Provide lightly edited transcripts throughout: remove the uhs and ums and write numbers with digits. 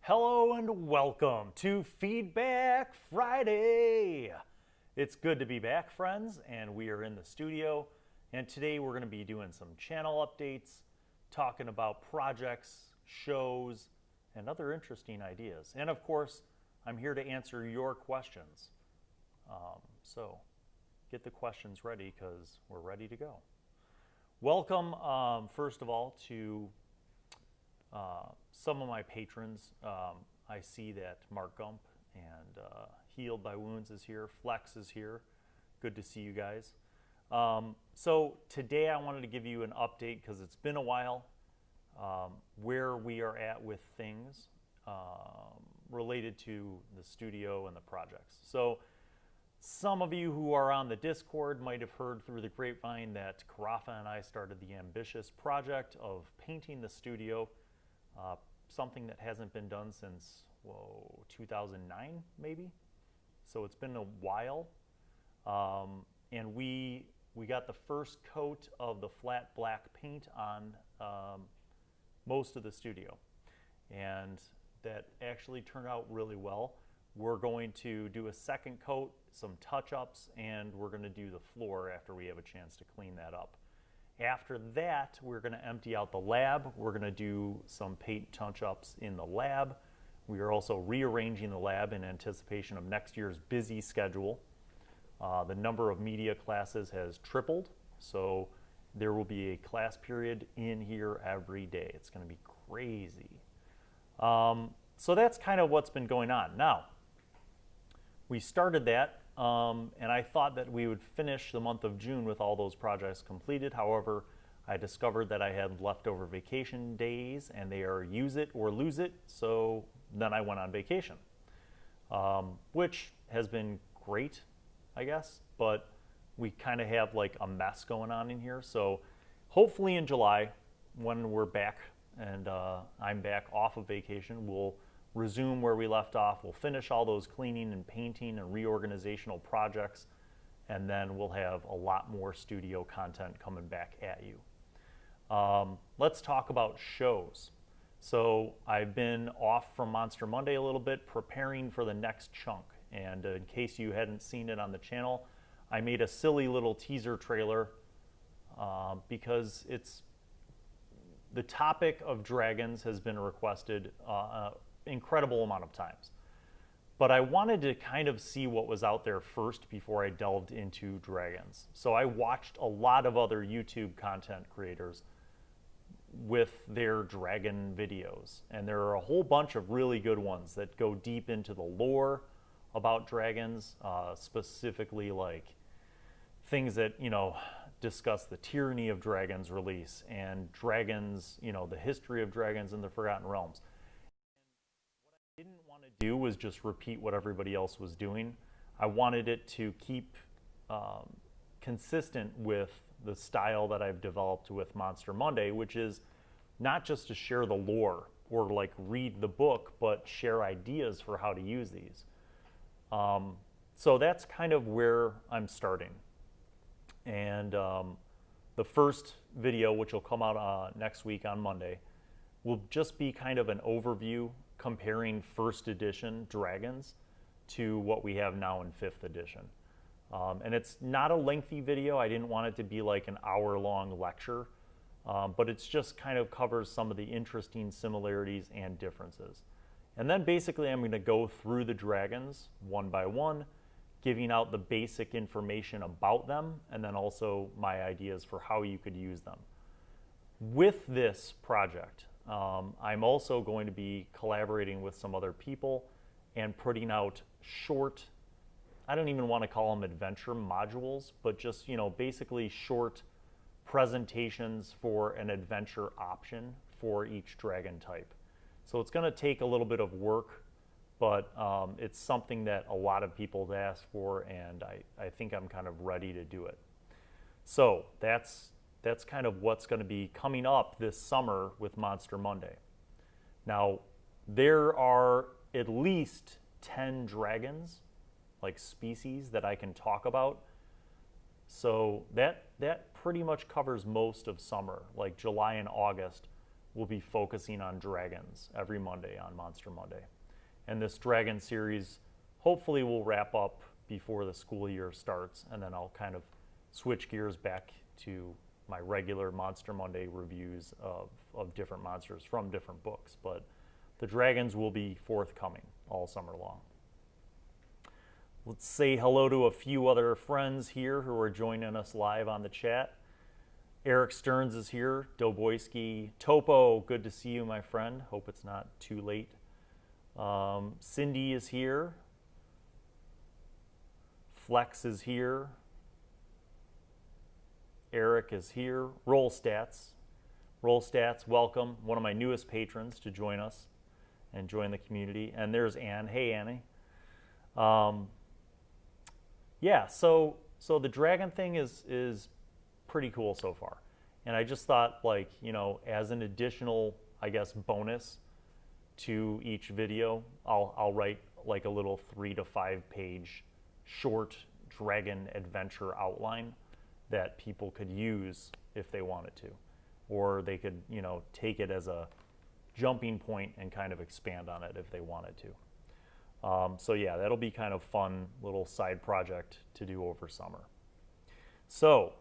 Hello and welcome to Feedback Friday. It's good to be back, friends, and we are in the studio. And today we're going to be doing some channel updates, talking about projects, shows, and other interesting ideas. And of course, I'm here to answer your questions. So get the questions ready because we're ready to go. Welcome, first of all, to some of my patrons. I see that Mark Gump and Healed by Wounds is here. Flex is here. Good to see you guys. So today I wanted to give you an update because it's been a while where we are at with things related to the studio and the projects. So some of you who are on the Discord might have heard through the grapevine that Karafa and I started the ambitious project of painting the studio, something that hasn't been done since 2009 maybe. So it's been a while, and we got the first coat of the flat black paint on most of the studio, and that actually turned out really well. We're going to do a second coat, some touch-ups, and we're going to do the floor after we have a chance to clean that up. After that, we're going to empty out the lab. We're going to do some paint touch-ups in the lab. We are also rearranging the lab in anticipation of next year's busy schedule. The number of media classes has tripled, so there will be a class period in here every day. It's going to be crazy. So that's kind of what's been going on. Now, we started that, and I thought that we would finish the month of June with all those projects completed. However, I discovered that I had leftover vacation days, and they are use it or lose it, so then I went on vacation, which has been great, I guess, but we kind of have like a mess going on in here. So hopefully in July, when we're back and I'm back off of vacation, we'll resume where we left off. We'll finish all those cleaning and painting and reorganizational projects, and then we'll have a lot more studio content coming back at you. Let's talk about shows. So I've been off from Monster Monday a little bit, preparing for the next chunk. And in case you hadn't seen it on the channel, I made a silly little teaser trailer because the topic of dragons has been requested incredible amount of times. But I wanted to kind of see what was out there first before I delved into dragons. So I watched a lot of other YouTube content creators with their dragon videos. And there are a whole bunch of really good ones that go deep into the lore about dragons, specifically like things that, discuss the tyranny of dragons release and dragons, the history of dragons in the Forgotten Realms. Didn't want to do was just repeat what everybody else was doing. I wanted it to keep consistent with the style that I've developed with Monster Monday, which is not just to share the lore or like read the book, but share ideas for how to use these. So that's kind of where I'm starting. And the first video, which will come out next week on Monday, will just be kind of an overview comparing first edition dragons to what we have now in 5th edition. And it's not a lengthy video. I didn't want it to be like an hour-long lecture, but it's just kind of covers some of the interesting similarities and differences. And then basically I'm going to go through the dragons one by one, giving out the basic information about them, and then also my ideas for how you could use them. With this project, I'm also going to be collaborating with some other people and putting out short, I don't even want to call them adventure modules, but just, basically short presentations for an adventure option for each dragon type. So it's going to take a little bit of work, but it's something that a lot of people have asked for, and I think I'm kind of ready to do it. So that's kind of what's going to be coming up this summer with Monster Monday. Now, there are at least 10 dragons, like species, that I can talk about. So that pretty much covers most of summer. Like July and August we'll be focusing on dragons every Monday on Monster Monday. And this dragon series hopefully will wrap up before the school year starts, and then I'll kind of switch gears back to my regular Monster Monday reviews of different monsters from different books. But the dragons will be forthcoming all summer long. Let's say hello to a few other friends here who are joining us live on the chat. Eric Stearns is here, Doboyski. Topo, good to see you, my friend. Hope it's not too late. Cindy is here. Flex is here. Eric is here. Roll Stats, welcome. One of my newest patrons to join us and join the community. And there's Anne. Hey, Annie. Yeah, so the dragon thing is pretty cool so far. And I just thought, like, you know, as an additional, I guess, bonus to each video, I'll write like a little 3 to 5 page short dragon adventure outline that people could use if they wanted to. Or they could, you know, take it as a jumping point and kind of expand on it if they wanted to. So yeah, that'll be kind of fun little side project to do over summer. So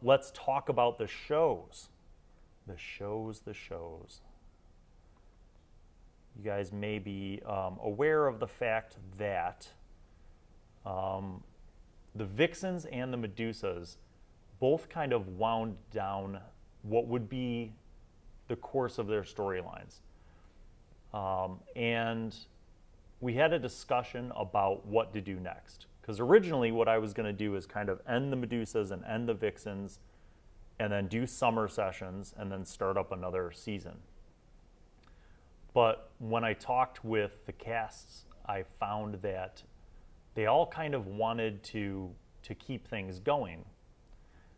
let's talk about the shows. The shows. You guys may be aware of the fact that the Vixens and the Medusas both kind of wound down what would be the course of their storylines. And we had a discussion about what to do next. Because originally what I was going to do is kind of end the Medusas and end the Vixens and then do summer sessions and then start up another season. But when I talked with the casts, I found that they all kind of wanted to keep things going.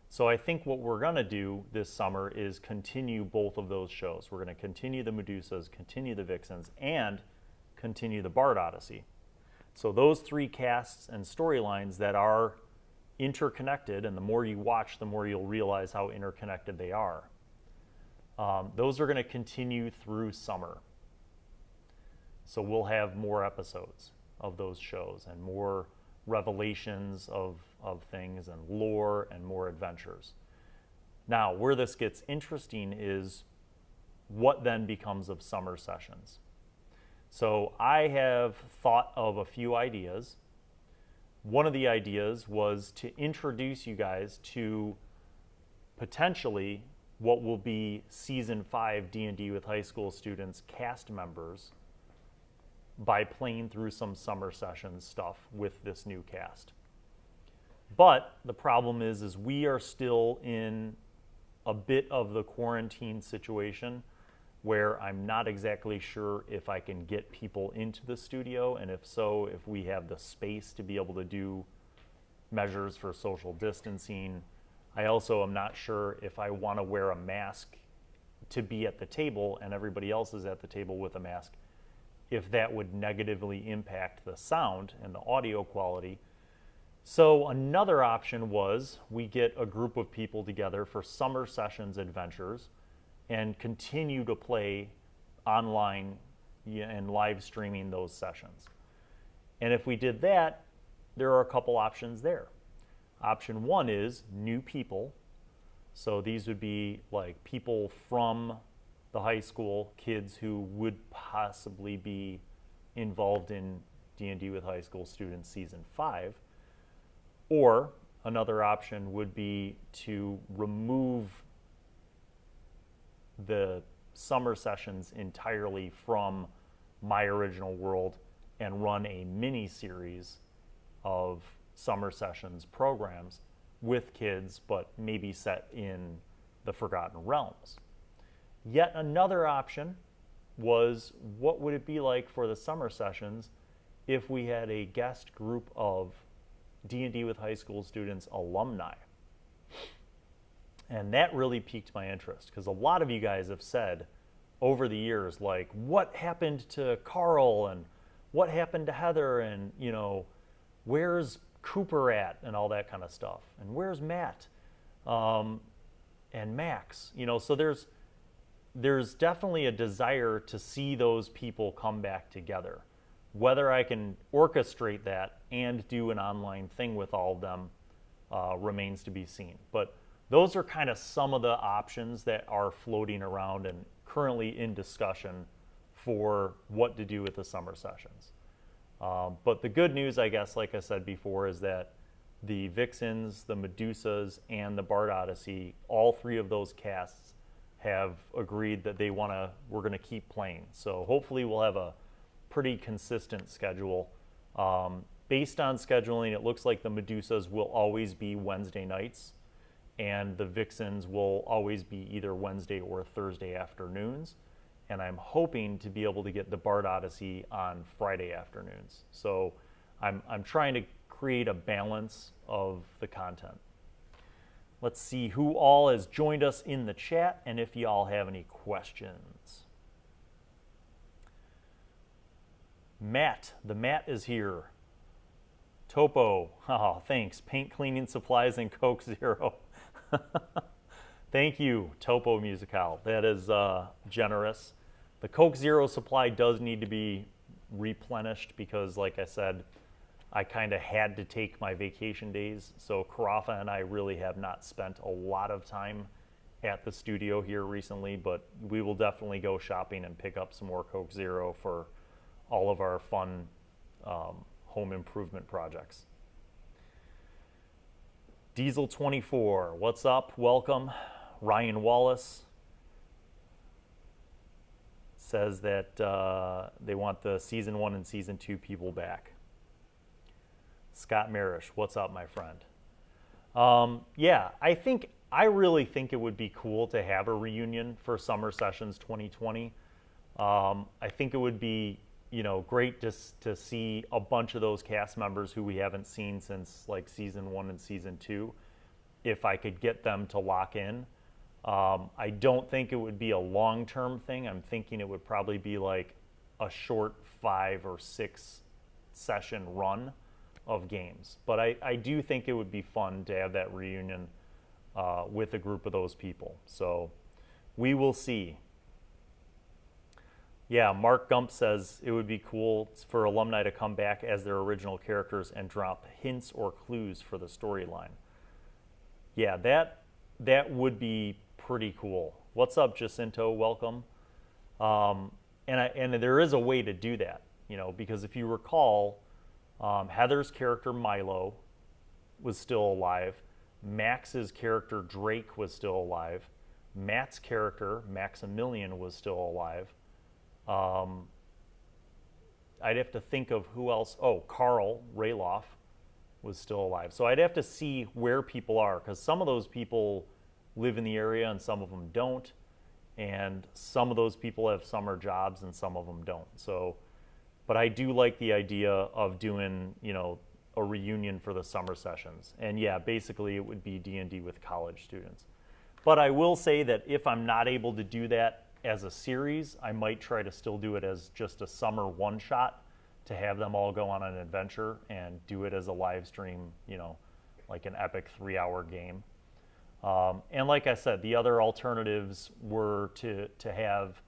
So I think what we're going to do this summer is continue both of those shows. We're going to continue the Medusas, continue the Vixens, and continue the Bard Odyssey. So those 3 casts and storylines that are interconnected, and the more you watch, the more you'll realize how interconnected they are. Those are going to continue through summer. So we'll have more episodes of those shows and more revelations of things and lore and more adventures. Now, where this gets interesting is what then becomes of summer sessions. So I have thought of a few ideas. One of the ideas was to introduce you guys to potentially what will be Season 5 D&D with high school students cast members by playing through some summer sessions stuff with this new cast. But the problem is we are still in a bit of the quarantine situation where I'm not exactly sure if I can get people into the studio, and if so, if we have the space to be able to do measures for social distancing. I also am not sure if I want to wear a mask to be at the table and everybody else is at the table with a mask, if that would negatively impact the sound and the audio quality. So another option was we get a group of people together for summer sessions adventures and continue to play online and live streaming those sessions. And if we did that, there are a couple options there. Option 1 is new people. So these would be like people from the high school, kids who would possibly be involved in D&D with high school students Season 5. Or another option would be to remove the summer sessions entirely from my original world and run a mini series of summer sessions programs with kids, but maybe set in the Forgotten Realms. Yet another option was, what would it be like for the summer sessions if we had a guest group of D&D with high school students alumni? And that really piqued my interest, because a lot of you guys have said over the years, like, what happened to Carl and what happened to Heather, and, you know, where's Cooper at, and all that kind of stuff, and where's Matt and Max, you know. So there's there's definitely a desire to see those people come back together. Whether I can orchestrate that and do an online thing with all of them remains to be seen. But those are kind of some of the options that are floating around and currently in discussion for what to do with the summer sessions. But the good news, I guess, like I said before, is that the Vixens, the Medusas, and the Bard Odyssey, all three of those casts have agreed that we're going to keep playing. So hopefully we'll have a pretty consistent schedule. Based on scheduling, it looks like the Medusas will always be Wednesday nights, and the Vixens will always be either Wednesday or Thursday afternoons. And I'm hoping to be able to get the Bard Odyssey on Friday afternoons. So I'm trying to create a balance of the content. Let's see who all has joined us in the chat and if y'all have any questions. Matt, the Matt is here. Topo, oh, thanks. Paint cleaning supplies and Coke Zero. Thank you, Topo Musical. That is generous. The Coke Zero supply does need to be replenished because, like I said, I kind of had to take my vacation days. So Carafa and I really have not spent a lot of time at the studio here recently, but we will definitely go shopping and pick up some more Coke Zero for all of our fun home improvement projects. Diesel24, what's up? Welcome. Ryan Wallace says that they want the Season 1 and Season 2 people back. Scott Marish, what's up, my friend? Yeah, I really think it would be cool to have a reunion for Summer Sessions 2020. I think it would be, great just to see a bunch of those cast members who we haven't seen since like Season 1 and Season 2, if I could get them to lock in. I don't think it would be a long-term thing. I'm thinking it would probably be like a short 5 or 6 session run of games. But I do think it would be fun to have that reunion with a group of those people. So we will see. Yeah, Mark Gump says it would be cool for alumni to come back as their original characters and drop hints or clues for the storyline. Yeah, that would be pretty cool. What's up, Jacinto? Welcome. And there is a way to do that, because if you recall, Heather's character Milo was still alive. Max's character Drake was still alive. Matt's character Maximilian was still alive. I'd have to think of who else. Oh, Carl Rayloff was still alive. So I'd have to see where people are, because some of those people live in the area and some of them don't. And some of those people have summer jobs and some of them don't. So, but I do like the idea of doing, a reunion for the summer sessions. And yeah, basically it would be D&D with college students. But I will say that if I'm not able to do that as a series, I might try to still do it as just a summer one-shot to have them all go on an adventure and do it as a live stream, like an epic 3-hour game. And like I said, the other alternatives were to have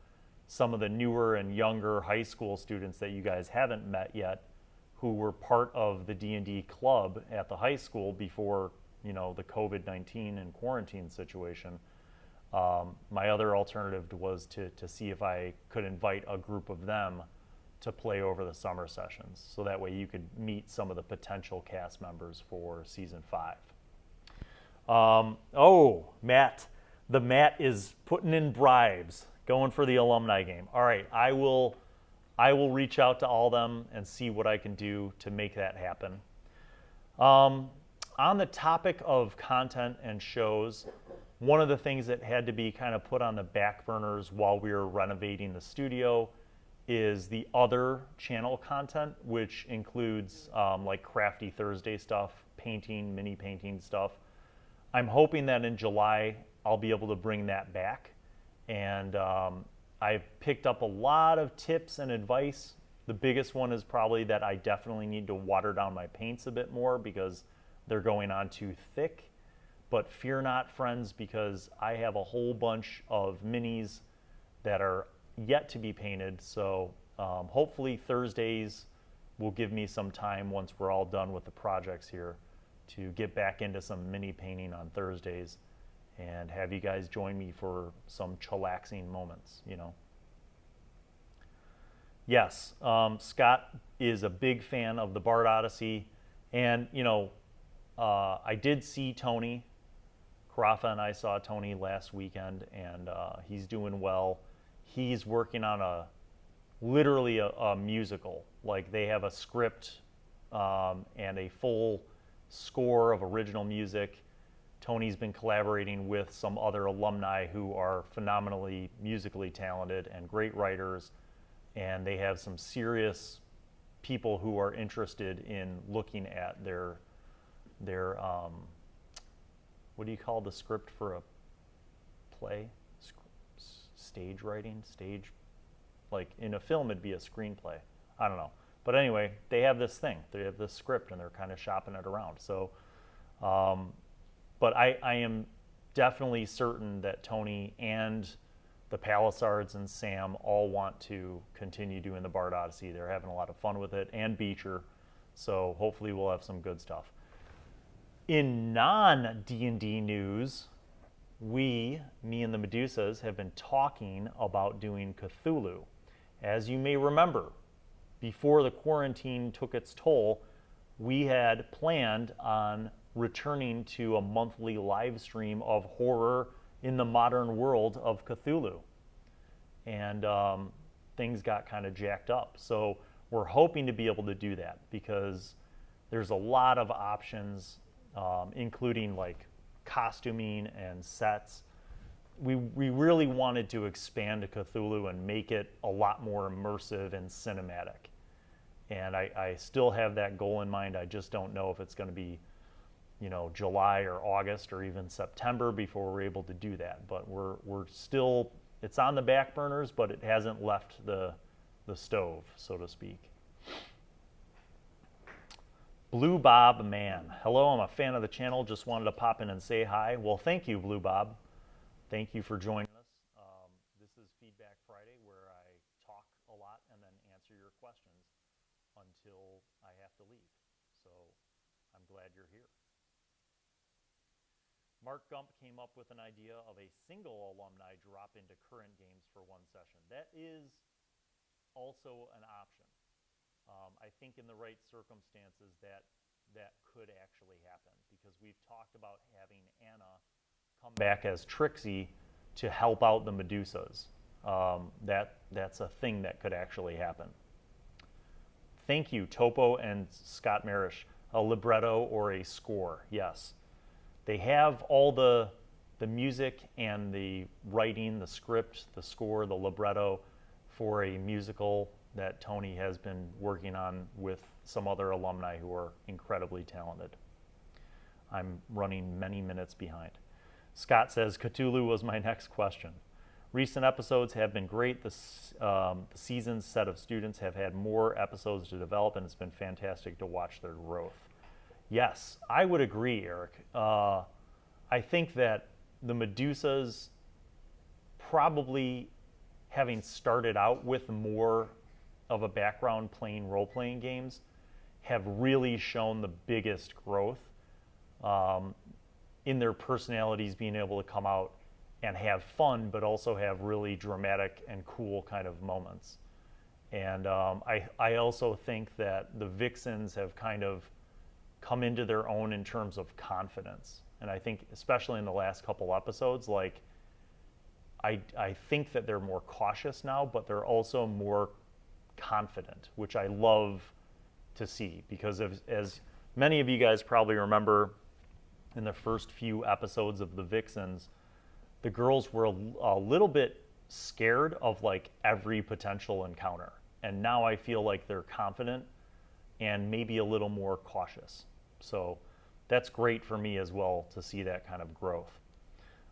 some of the newer and younger high school students that you guys haven't met yet, who were part of the D&D club at the high school before, the COVID-19 and quarantine situation. My other alternative was to see if I could invite a group of them to play over the summer sessions. So that way you could meet some of the potential cast members for Season 5. Matt. The Matt is putting in bribes, going for the alumni game. All right, I will reach out to all them and see what I can do to make that happen. On the topic of content and shows, one of the things that had to be kind of put on the back burners while we were renovating the studio is the other channel content, which includes like Crafty Thursday stuff, painting, mini painting stuff. I'm hoping that in July I'll be able to bring that back. And I've picked up a lot of tips and advice. The biggest one is probably that I definitely need to water down my paints a bit more because they're going on too thick. But fear not, friends, because I have a whole bunch of minis that are yet to be painted. So hopefully Thursdays will give me some time once we're all done with the projects here to get back into some mini painting on Thursdays and have you guys join me for some chillaxing moments, you know. Yes, Scott is a big fan of the Bard Odyssey, and you know, I did see Tony. Carafa and I saw Tony last weekend, and he's doing well. He's working on literally a musical. Like, they have a script and a full score of original music. Tony's been collaborating with some other alumni who are phenomenally musically talented and great writers, and they have some serious people who are interested in looking at their what do you call the script for a play? Stage writing? Stage, like in a film it'd be a screenplay. I don't know. But anyway, they have this thing. They have this script and they're kind of shopping it around. So, but I am definitely certain that Tony and the Palisards and Sam all want to continue doing the Bard Odyssey. They're having a lot of fun with it, and Beecher. So hopefully we'll have some good stuff. In non-D&D news, me and the Medusas, have been talking about doing Cthulhu. As you may remember, before the quarantine took its toll, we had planned on returning to a monthly live stream of horror in the modern world of Cthulhu. And things got kind of jacked up. So we're hoping to be able to do that because there's a lot of options, including like costuming and sets. We really wanted to expand to Cthulhu and make it a lot more immersive and cinematic. And I still have that goal in mind. I just don't know if it's going to be, you know, July or August or even September before we're able to do that. But we're still, it's on the back burners, but it hasn't left the stove, so to speak. Lew Bob man, hello, I'm a fan of the channel. Just wanted to pop in and say hi. Well, thank you, Lew Bob. Thank you for joining us. This is Feedback Friday, where I talk a lot and then answer your questions until I have to leave. So I'm glad you're here. Mark Gump came up with an idea of a single alumni drop into current games for one session. That is also an option. I think in the right circumstances that could actually happen, because we've talked about having Anna come back as Trixie to help out the Medusas. That's a thing that could actually happen. Thank you, Topo and Scott Marish. A libretto or a score, yes. They have all the music and the writing, the script, the score, the libretto for a musical that Tony has been working on with some other alumni who are incredibly talented. I'm running many minutes behind. Scott says, Cthulhu was my next question. Recent episodes have been great. The season's set of students have had more episodes to develop, and it's been fantastic to watch their growth. Yes, I would agree, Eric. I think that the Medusas, probably having started out with more of a background playing role-playing games, have really shown the biggest growth in their personalities, being able to come out and have fun, but also have really dramatic and cool kind of moments. And I also think that the Vixens have kind of come into their own in terms of confidence. And I think, especially in the last couple episodes, like, I think that they're more cautious now, but they're also more confident, which I love to see, because as many of you guys probably remember, in the first few episodes of the Vixens, the girls were a little bit scared of like every potential encounter, and now I feel like they're confident and maybe a little more cautious. So that's great for me as well to see that kind of growth.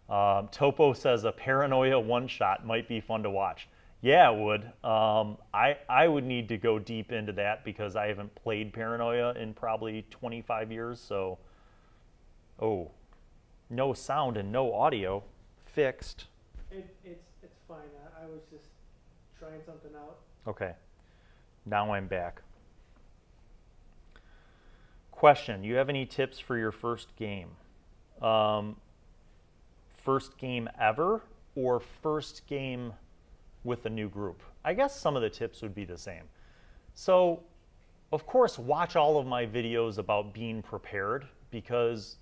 Topo says a Paranoia one-shot might be fun to watch. Yeah, it would. I would need to go deep into that because I haven't played Paranoia in probably 25 years. So, oh, no sound and no audio. Fixed. It's fine. I was just trying something out. Okay. Now I'm back. Question, you have any tips for your first game? First game ever or first game with a new group? I guess some of the tips would be the same. So, of course, watch all of my videos about being prepared because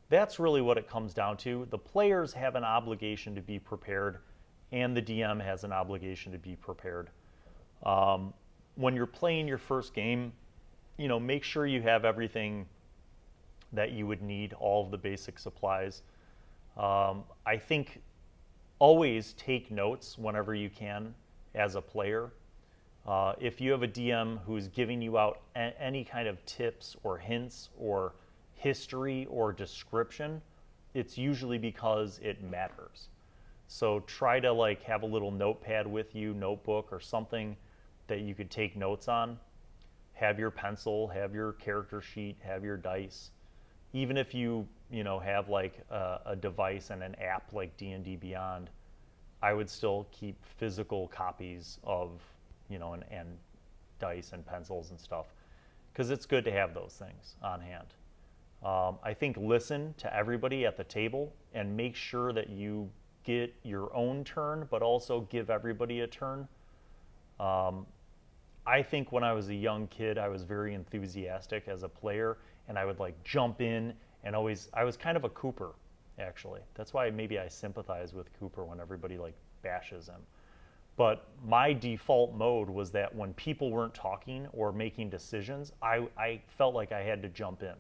that's really what it comes down to. The players have an obligation to be prepared and the DM has an obligation to be prepared. When you're playing your first game, make sure you have everything that you would need, all of the basic supplies. I think always take notes whenever you can as a player. If you have a DM who's giving you out any kind of tips or hints or history or description, it's usually because it matters. So try to have a little notepad with you, notebook or something that you could take notes on. Have your pencil, have your character sheet, have your dice. Even if you have a device and an app like D&D Beyond, I would still keep physical copies of and dice and pencils and stuff because it's good to have those things on hand. I think listen to everybody at the table and make sure that you get your own turn, but also give everybody a turn. I think when I was a young kid, I was very enthusiastic as a player, and I would jump in and I was kind of a Cooper, actually. That's why maybe I sympathize with Cooper when everybody bashes him. But my default mode was that when people weren't talking or making decisions, I felt like I had to jump in.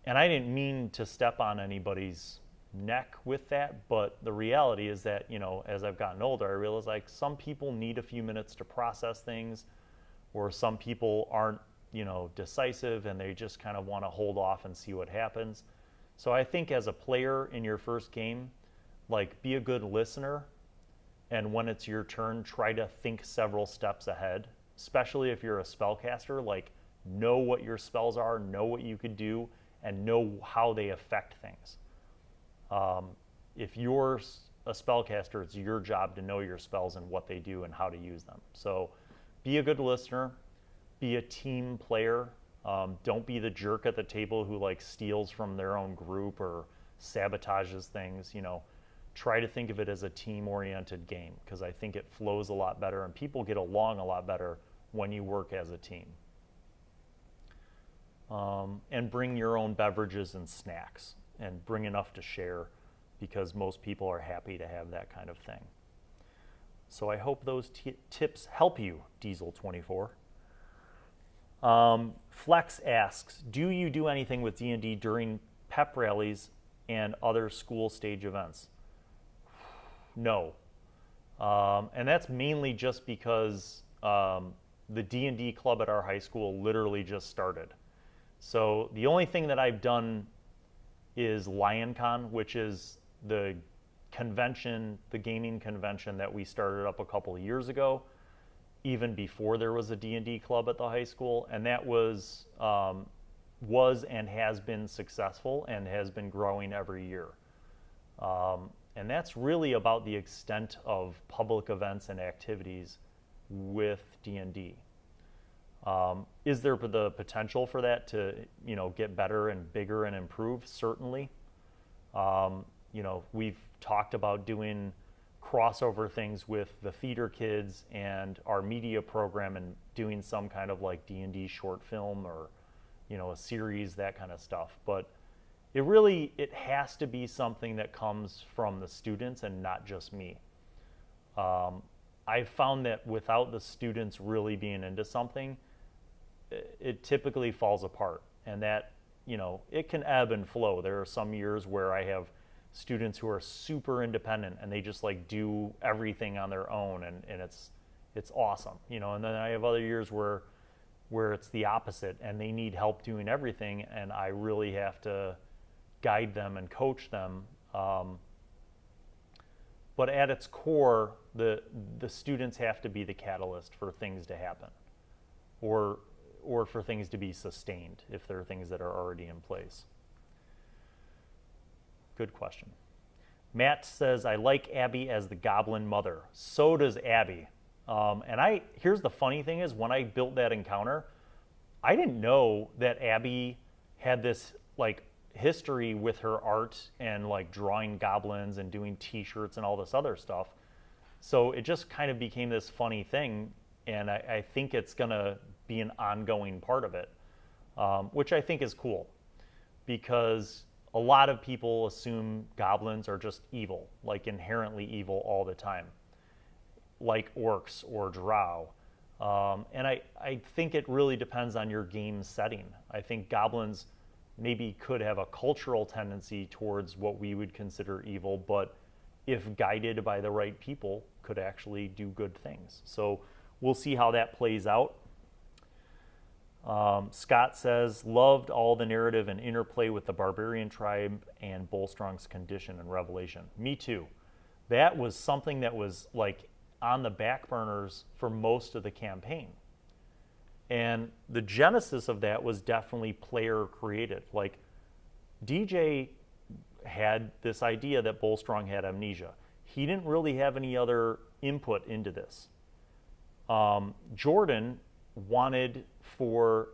And I didn't mean to step on anybody's neck with that, but the reality is that, as I've gotten older, I realize some people need a few minutes to process things, or some people aren't, decisive and they just kind of want to hold off and see what happens. So I think as a player in your first game, be a good listener, and when it's your turn, try to think several steps ahead, especially if you're a spellcaster, know what your spells are, know what you could do, and know how they affect things. If you're a spellcaster, it's your job to know your spells and what they do and how to use them. So be a good listener, be a team player. Don't be the jerk at the table who steals from their own group or sabotages things. Try to think of it as a team-oriented game because I think it flows a lot better and people get along a lot better when you work as a team. And bring your own beverages and snacks and bring enough to share because most people are happy to have that kind of thing. So I hope those tips help you, Diesel24. Flex asks, do you do anything with D&D during pep rallies and other school stage events? No. And that's mainly just because the D&D club at our high school literally just started. So the only thing that I've done is LionCon, which is the convention, the gaming convention that we started up a couple of years ago, even before there was a D&D club at the high school, and that was and has been successful and has been growing every year. And that's really about the extent of public events and activities with D&D. Is there the potential for that to, get better and bigger and improve? Certainly. We've talked about doing crossover things with the theater kids and our media program and doing some kind of D&D short film or, a series, that kind of stuff. But it has to be something that comes from the students and not just me. I've found that without the students really being into something, it typically falls apart, and that it can ebb and flow. There are some years where I have students who are super independent and they just do everything on their own, and it's awesome, and then I have other years where it's the opposite and they need help doing everything, and I really have to guide them and coach them. But at its core, the students have to be the catalyst for things to happen, or for things to be sustained if there are things that are already in place. Good question. Matt says, I like Abbey as the goblin mother. So does Abbey. And here's the funny thing is, when I built that encounter, I didn't know that Abbey had this like history with her art and like drawing goblins and doing t-shirts and all this other stuff. So it just kind of became this funny thing, and I think it's gonna be an ongoing part of it, which I think is cool, because a lot of people assume goblins are just evil, like inherently evil all the time, like orcs or drow. And I think it really depends on your game setting. I think goblins maybe could have a cultural tendency towards what we would consider evil, but if guided by the right people, could actually do good things. So we'll see how that plays out. Scott says, loved all the narrative and interplay with the barbarian tribe and Bolstrong's condition and revelation. Me too. That was something that was like on the back burners for most of the campaign. And the genesis of that was definitely player created. Like, DJ had this idea that Bolstrong had amnesia. He didn't really have any other input into this. Jordan wanted for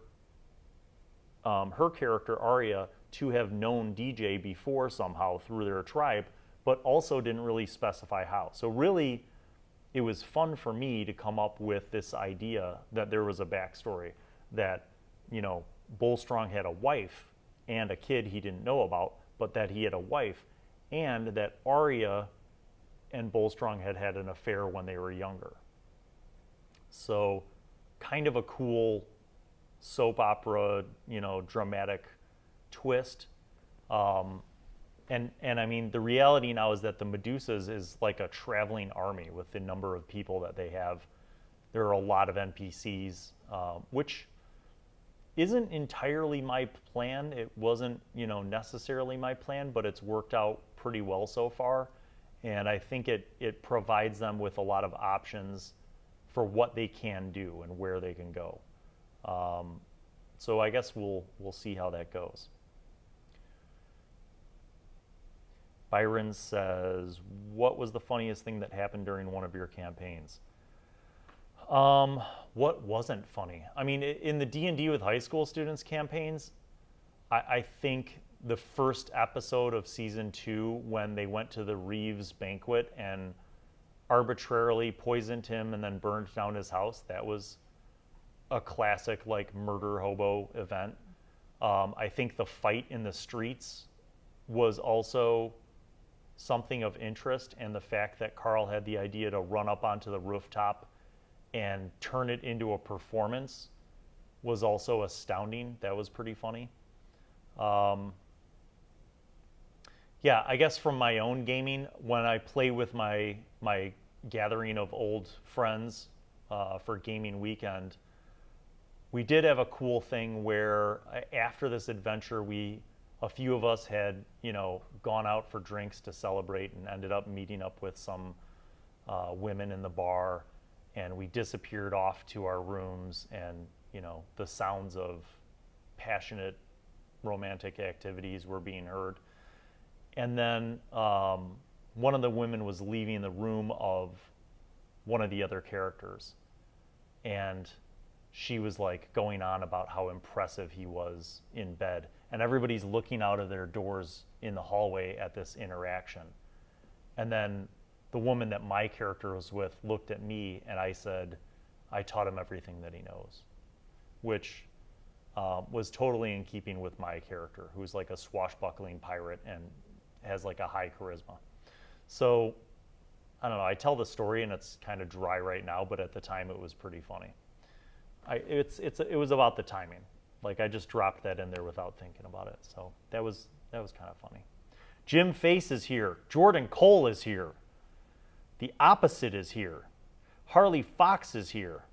her character, Arya, to have known DJ before somehow through their tribe, but also didn't really specify how. So really, it was fun for me to come up with this idea that there was a backstory, that, you know, Bolstrong had a wife and a kid he didn't know about, but that he had a wife, and that Arya and Bolstrong had had an affair when they were younger. So kind of a cool soap opera, you know, dramatic twist. And I mean, the reality now is that the Medusas is like a traveling army with the number of people that they have. There are a lot of NPCs, which isn't entirely my plan. It wasn't, you know, necessarily my plan, but it's worked out pretty well so far. And I think it provides them with a lot of options for what they can do and where they can go. So I guess we'll see how that goes. Byron says, what was the funniest thing that happened during one of your campaigns? What wasn't funny? I mean, in the D&D with high school students campaigns, I think the first episode of season 2, when they went to the Reeves banquet and arbitrarily poisoned him and then burned down his house, that was a classic like murder hobo event. I think the fight in the streets was also something of interest, and the fact that Carl had the idea to run up onto the rooftop and turn it into a performance was also astounding. That was pretty funny. Yeah, I guess from my own gaming, when I play with my gathering of old friends for gaming weekend, we did have a cool thing where after this adventure, a few of us had, you know, gone out for drinks to celebrate and ended up meeting up with some women in the bar, and we disappeared off to our rooms, and, you know, the sounds of passionate romantic activities were being heard. And then one of the women was leaving the room of one of the other characters, and she was like going on about how impressive he was in bed, and everybody's looking out of their doors in the hallway at this interaction. And then the woman that my character was with looked at me, and I said, I taught him everything that he knows, which was totally in keeping with my character, who's like a swashbuckling pirate and has like a high charisma. So I don't know, I tell the story and it's kind of dry right now, but at the time it was pretty funny. It was about the timing. Like, I just dropped that in there without thinking about it. So that was kind of funny. Jim Face is here. Jordan Cole is here. The Opposite is here. Harley Fox is here.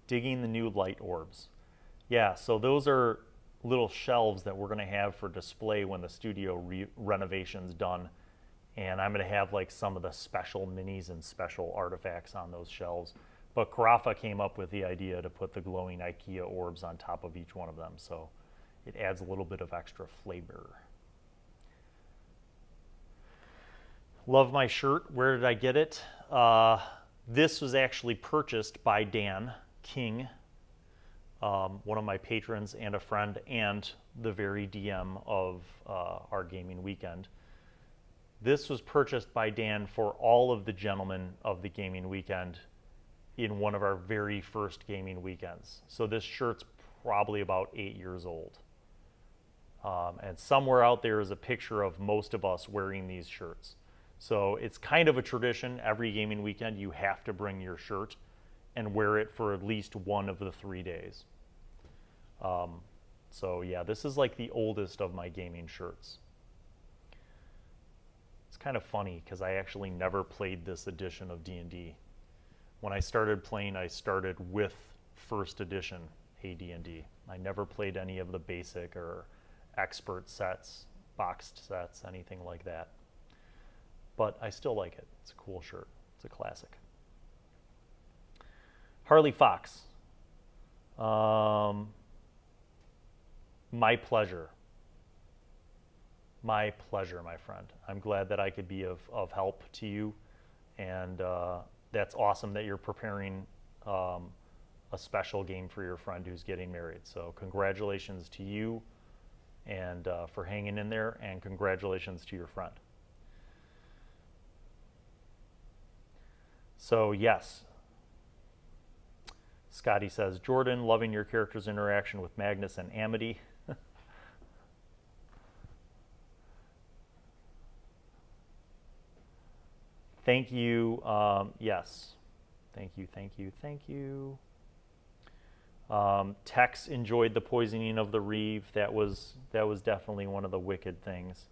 Digging the new light orbs. Yeah, so those are little shelves that we're going to have for display when the studio renovation's done. And I'm going to have like some of the special minis and special artifacts on those shelves. But Carafa came up with the idea to put the glowing IKEA orbs on top of each one of them. So it adds a little bit of extra flavor. Love my shirt. Where did I get it? This was actually purchased by Dan King, one of my patrons and a friend, and the very DM of our gaming weekend. This was purchased by Dan for all of the gentlemen of the gaming weekend in one of our very first gaming weekends. So this shirt's probably about 8 years old. And somewhere out there is a picture of most of us wearing these shirts. So it's kind of a tradition. Every gaming weekend you have to bring your shirt and wear it for at least one of the 3 days. So yeah, this is like the oldest of my gaming shirts. It's kind of funny because I actually never played this edition of D&D. When I started playing, I started with first edition AD&D. I never played any of the basic or expert sets, boxed sets, anything like that. But I still like it. It's a cool shirt. It's a classic. Harley Fox. My pleasure. My pleasure, my friend. I'm glad that I could be of help to you. And that's awesome that you're preparing a special game for your friend who's getting married. So congratulations to you and for hanging in there, and congratulations to your friend. So yes, Scotty says, Jordan, loving your character's interaction with Magnus and Amity. Thank you. Yes. Thank you, thank you, thank you. Tex enjoyed the poisoning of the Reeve. That was definitely one of the wicked things.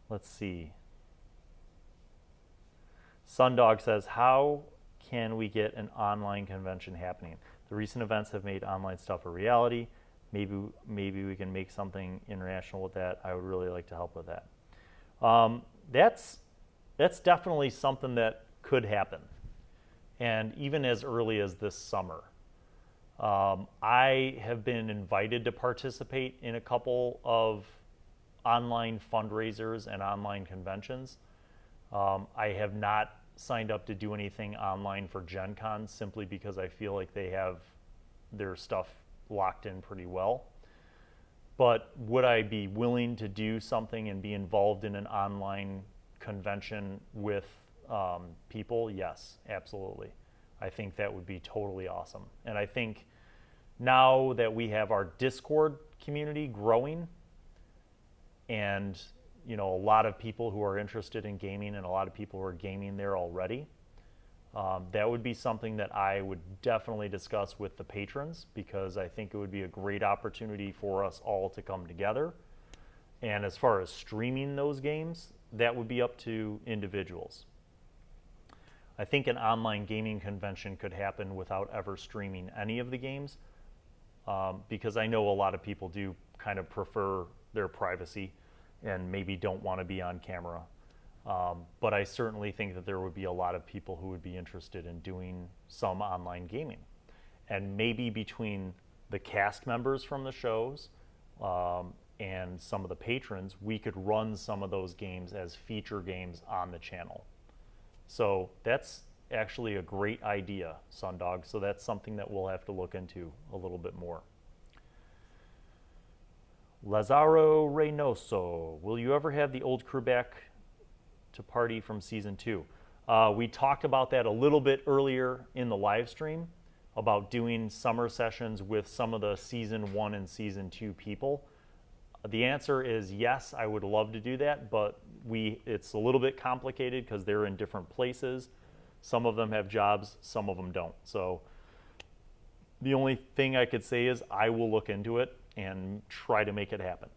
Let's see. Sundog says, how can we get an online convention happening? The recent events have made online stuff a reality. Maybe we can make something international with that. I would really like to help with that. That's definitely something that could happen. And even as early as this summer. I have been invited to participate in a couple of online fundraisers and online conventions. I have not signed up to do anything online for Gen Con simply because I feel like they have their stuff locked in pretty well. But would I be willing to do something and be involved in an online convention with people? Yes, absolutely. I think that would be totally awesome. And I think now that we have our Discord community growing, and a lot of people who are interested in gaming and a lot of people who are gaming there already, that would be something that I would definitely discuss with the patrons, because I think it would be a great opportunity for us all to come together. And as far as streaming those games, that would be up to individuals. I think an online gaming convention could happen without ever streaming any of the games, because I know a lot of people do kind of prefer their privacy and maybe don't want to be on camera. But I certainly think that there would be a lot of people who would be interested in doing some online gaming. And maybe between the cast members from the shows and some of the patrons, we could run some of those games as feature games on the channel. So that's actually a great idea, Sundog. So that's something that we'll have to look into a little bit more. Lazaro Reynoso, will you ever have the old crew back to party from season 2? We talked about that a little bit earlier in the live stream about doing summer sessions with some of the season 1 and season 2 people. The answer is yes, I would love to do that, but it's a little bit complicated because they're in different places. Some of them have jobs, some of them don't. So the only thing I could say is I will look into it and try to make it happen.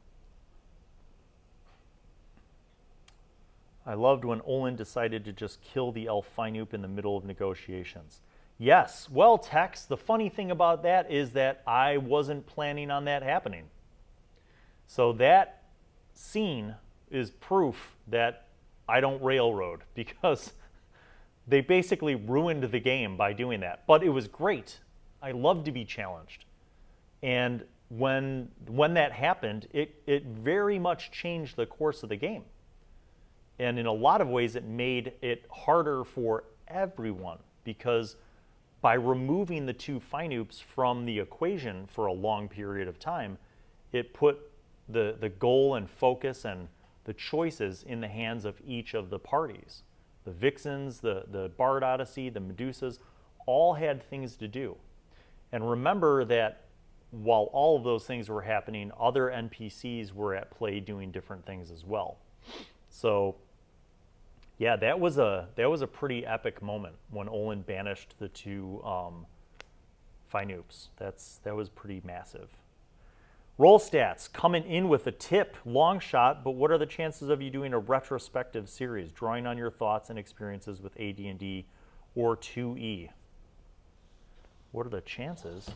I loved when Olin decided to just kill the elf Finup in the middle of negotiations. Yes, well, Tex, the funny thing about that is that I wasn't planning on that happening. So that scene is proof that I don't railroad, because they basically ruined the game by doing that. But it was great. I love to be challenged. And when that happened, it very much changed the course of the game. And in a lot of ways, it made it harder for everyone, because by removing the two finoops from the equation for a long period of time, it put the goal and focus and the choices in the hands of each of the parties. The Vixens, the Bard Odyssey, the Medusas, all had things to do. And remember that while all of those things were happening, other NPCs were at play doing different things as well. So yeah, that was a pretty epic moment when Olin banished the two finoops. That was pretty massive. Roll stats, coming in with a tip, long shot, but what are the chances of you doing a retrospective series, drawing on your thoughts and experiences with AD&D or 2E? What are the chances?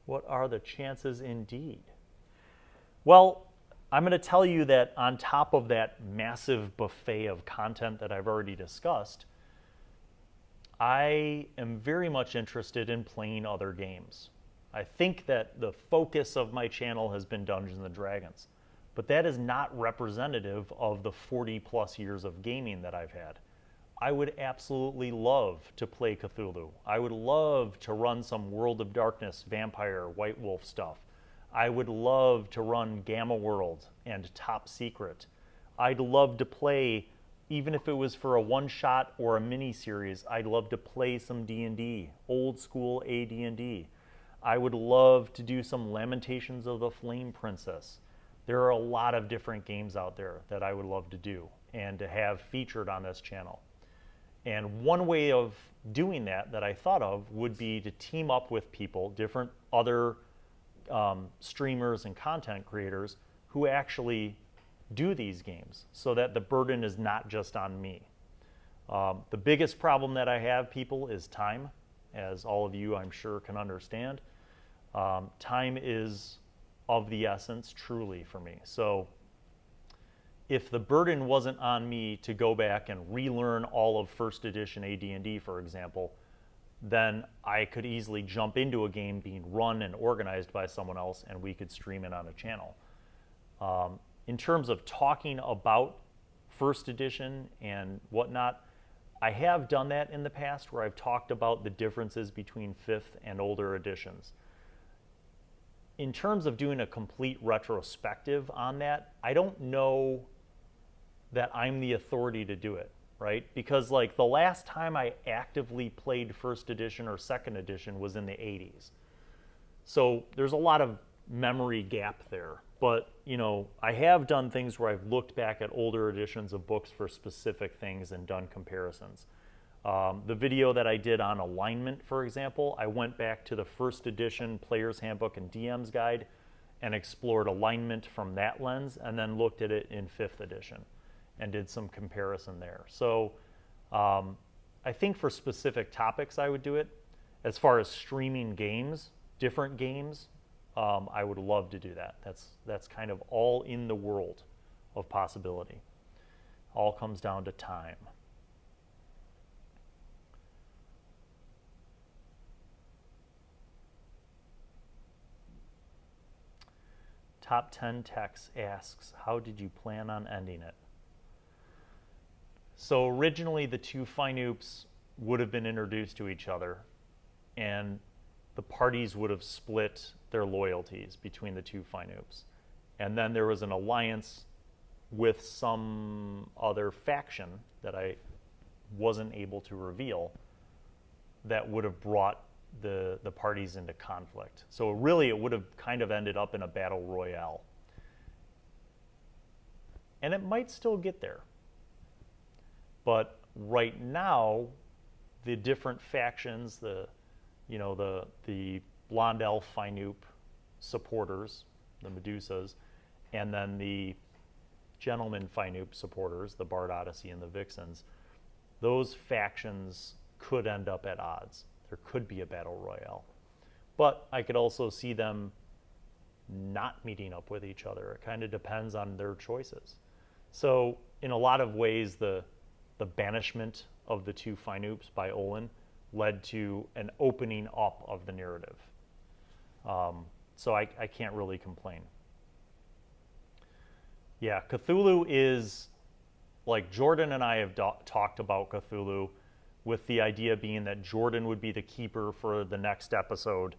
What are the chances indeed? Well, I'm going to tell you that on top of that massive buffet of content that I've already discussed, I am very much interested in playing other games. I think that the focus of my channel has been Dungeons & Dragons, but that is not representative of the 40 plus years of gaming that I've had. I would absolutely love to play Cthulhu. I would love to run some World of Darkness, Vampire, White Wolf stuff. I would love to run Gamma World and Top Secret. I'd love to play, even if it was for a one-shot or a mini-series, I'd love to play some D&D, old school AD&D. I would love to do some Lamentations of the Flame Princess. There are a lot of different games out there that I would love to do and to have featured on this channel. And one way of doing that I thought of would be to team up with people, different other streamers and content creators who actually do these games, so that the burden is not just on me. The biggest problem that I have, people, is time, as all of you I'm sure can understand. Time is of the essence, truly, for me. So if the burden wasn't on me to go back and relearn all of first edition AD&D, for example, then I could easily jump into a game being run and organized by someone else, and we could stream it on a channel. In terms of talking about first edition and whatnot, I have done that in the past, where I've talked about the differences between 5th and older editions. In terms of doing a complete retrospective on that, I don't know that I'm the authority to do it, right? Because like the last time I actively played first edition or second edition was in the 80s. So there's a lot of memory gap there. But, you know, I have done things where I've looked back at older editions of books for specific things and done comparisons. The video that I did on alignment, for example, I went back to the first edition Player's Handbook and DM's Guide and explored alignment from that lens, and then looked at it in 5th edition and did some comparison there. So I think for specific topics I would do it. As far as streaming games, different games, I would love to do that. That's kind of all in the world of possibility. All comes down to time. Top 10 Tex asks, how did you plan on ending it? So originally the two finoops would have been introduced to each other, and the parties would have split their loyalties between the two finoops. And then there was an alliance with some other faction that I wasn't able to reveal that would have brought the parties into conflict. So really it would have kind of ended up in a battle royale. And it might still get there. But right now, the different factions, the Blonde Elf Finoop supporters, the Medusas, and then the Gentleman Finoop supporters, the Bard Odyssey and the Vixens, those factions could end up at odds. There could be a battle royale. But I could also see them not meeting up with each other. It kind of depends on their choices. So in a lot of ways, the banishment of the two Finoops by Olin led to an opening up of the narrative. So I can't really complain. Yeah, Cthulhu is, like, Jordan and I have talked about Cthulhu, with the idea being that Jordan would be the keeper for the next episode.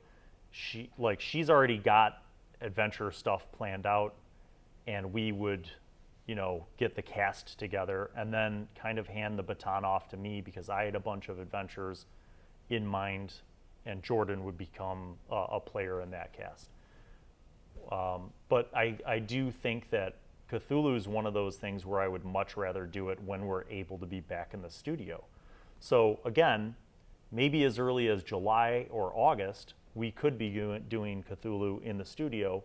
She's already got adventure stuff planned out, and we would, get the cast together and then kind of hand the baton off to me, because I had a bunch of adventures in mind, and Jordan would become a player in that cast. But I do think that Cthulhu is one of those things where I would much rather do it when we're able to be back in the studio. So again, maybe as early as July or August, we could be doing Cthulhu in the studio,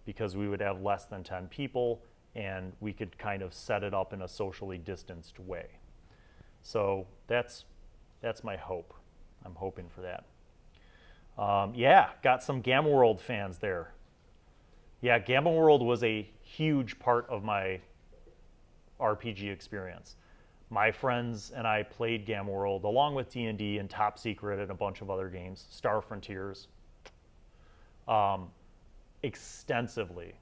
because we would have less than 10 people and we could kind of set it up in a socially distanced way. So that's my hope. I'm hoping for that. Yeah, got some Gamma World fans there. Yeah, Gamma World was a huge part of my RPG experience. My friends and I played Gamma World along with D&D and Top Secret and a bunch of other games, Star Frontiers, extensively,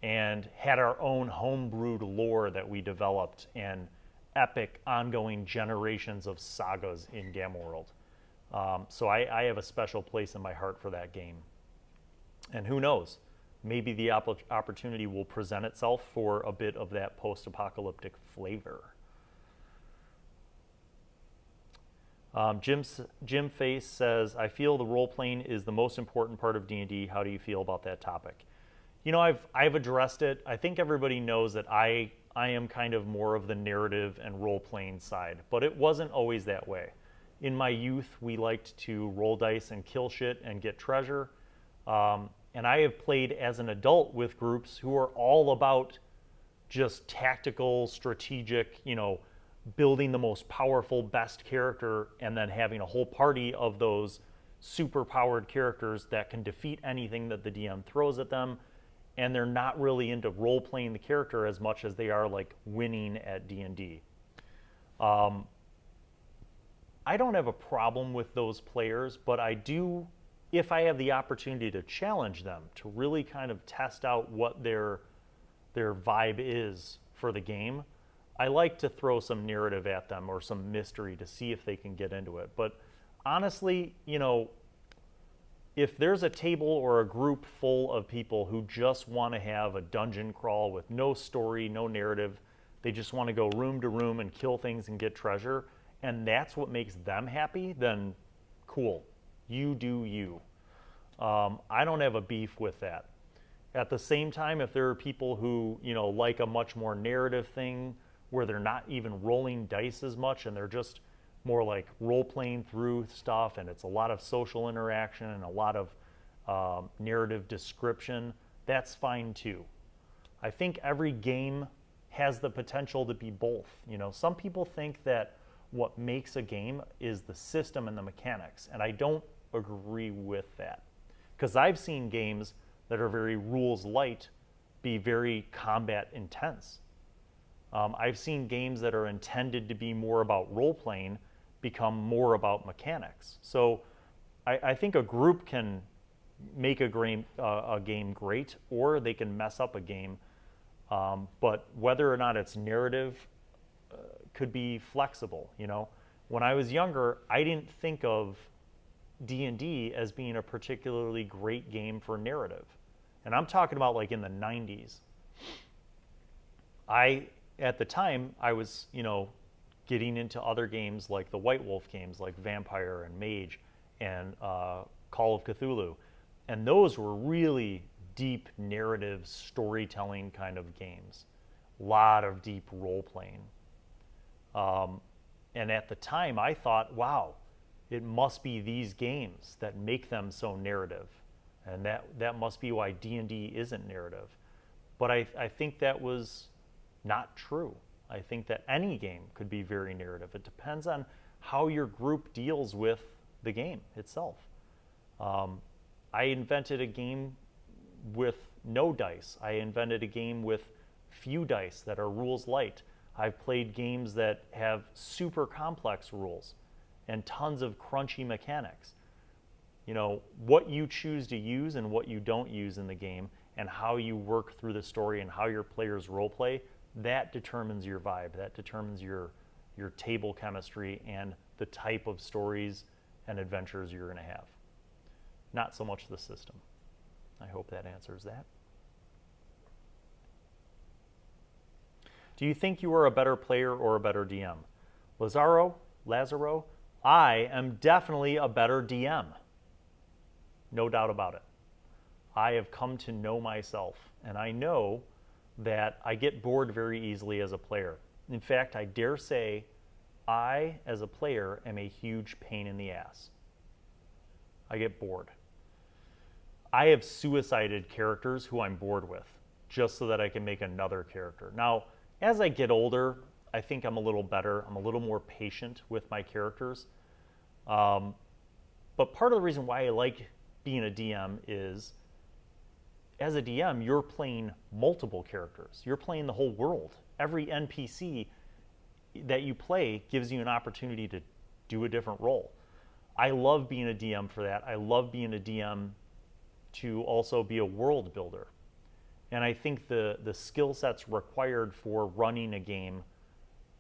and had our own homebrewed lore that we developed, and epic ongoing generations of sagas in Gamma World. So I have a special place in my heart for that game. And who knows, maybe the opportunity will present itself for a bit of that post-apocalyptic flavor. Jim Face says, I feel the role-playing is the most important part of D&D. How do you feel about that topic? I've addressed it. I think everybody knows that I am kind of more of the narrative and role-playing side, but it wasn't always that way. In my youth, we liked to roll dice and kill shit and get treasure. And I have played as an adult with groups who are all about just tactical, strategic, building the most powerful, best character, and then having a whole party of those super powered characters that can defeat anything that the DM throws at them. And they're not really into role-playing the character as much as they are like winning at D&D. I don't have a problem with those players, but I do, if I have the opportunity to challenge them, to really kind of test out what their vibe is for the game, I like to throw some narrative at them or some mystery to see if they can get into it. But honestly, if there's a table or a group full of people who just want to have a dungeon crawl with no story, no narrative, they just want to go room to room and kill things and get treasure, and that's what makes them happy, then cool. You do you. I don't have a beef with that. At the same time, if there are people who, like a much more narrative thing where they're not even rolling dice as much and they're just more like role-playing through stuff, and it's a lot of social interaction and a lot of narrative description, that's fine too. I think every game has the potential to be both. Some people think that what makes a game is the system and the mechanics, and I don't agree with that. Because I've seen games that are very rules light be very combat intense. I've seen games that are intended to be more about role-playing become more about mechanics. So I think a group can make a game great, or they can mess up a game. But whether or not it's narrative could be flexible. When I was younger, I didn't think of D&D as being a particularly great game for narrative. And I'm talking about like in the 90s. At the time, I was, getting into other games like the White Wolf games, like Vampire and Mage and Call of Cthulhu. And those were really deep narrative storytelling kind of games. A lot of deep role-playing. And at the time, I thought, wow, it must be these games that make them so narrative. And that must be why D&D isn't narrative. But I think that was not true. I think that any game could be very narrative. It depends on how your group deals with the game itself. I invented a game with no dice. I invented a game with few dice that are rules light. I've played games that have super complex rules and tons of crunchy mechanics. You know, what you choose to use and what you don't use in the game, and how you work through the story and how your players role play, that determines your vibe. That determines your table chemistry and the type of stories and adventures you're going to have. Not so much the system. I hope that answers that. Do you think you are a better player or a better DM? Lazaro, I am definitely a better DM. No doubt about it. I have come to know myself, and I know that I get bored very easily as a player. In fact, I dare say I, as a player, am a huge pain in the ass. I get bored. I have suicided characters who I'm bored with, just so that I can make another character. Now, as I get older, I think I'm a little better. I'm a little more patient with my characters. But part of the reason why I like being a DM is, as a DM, you're playing multiple characters. You're playing the whole world. Every NPC that you play gives you an opportunity to do a different role. I love being a DM for that. I love being a DM to also be a world builder. And I think the skill sets required for running a game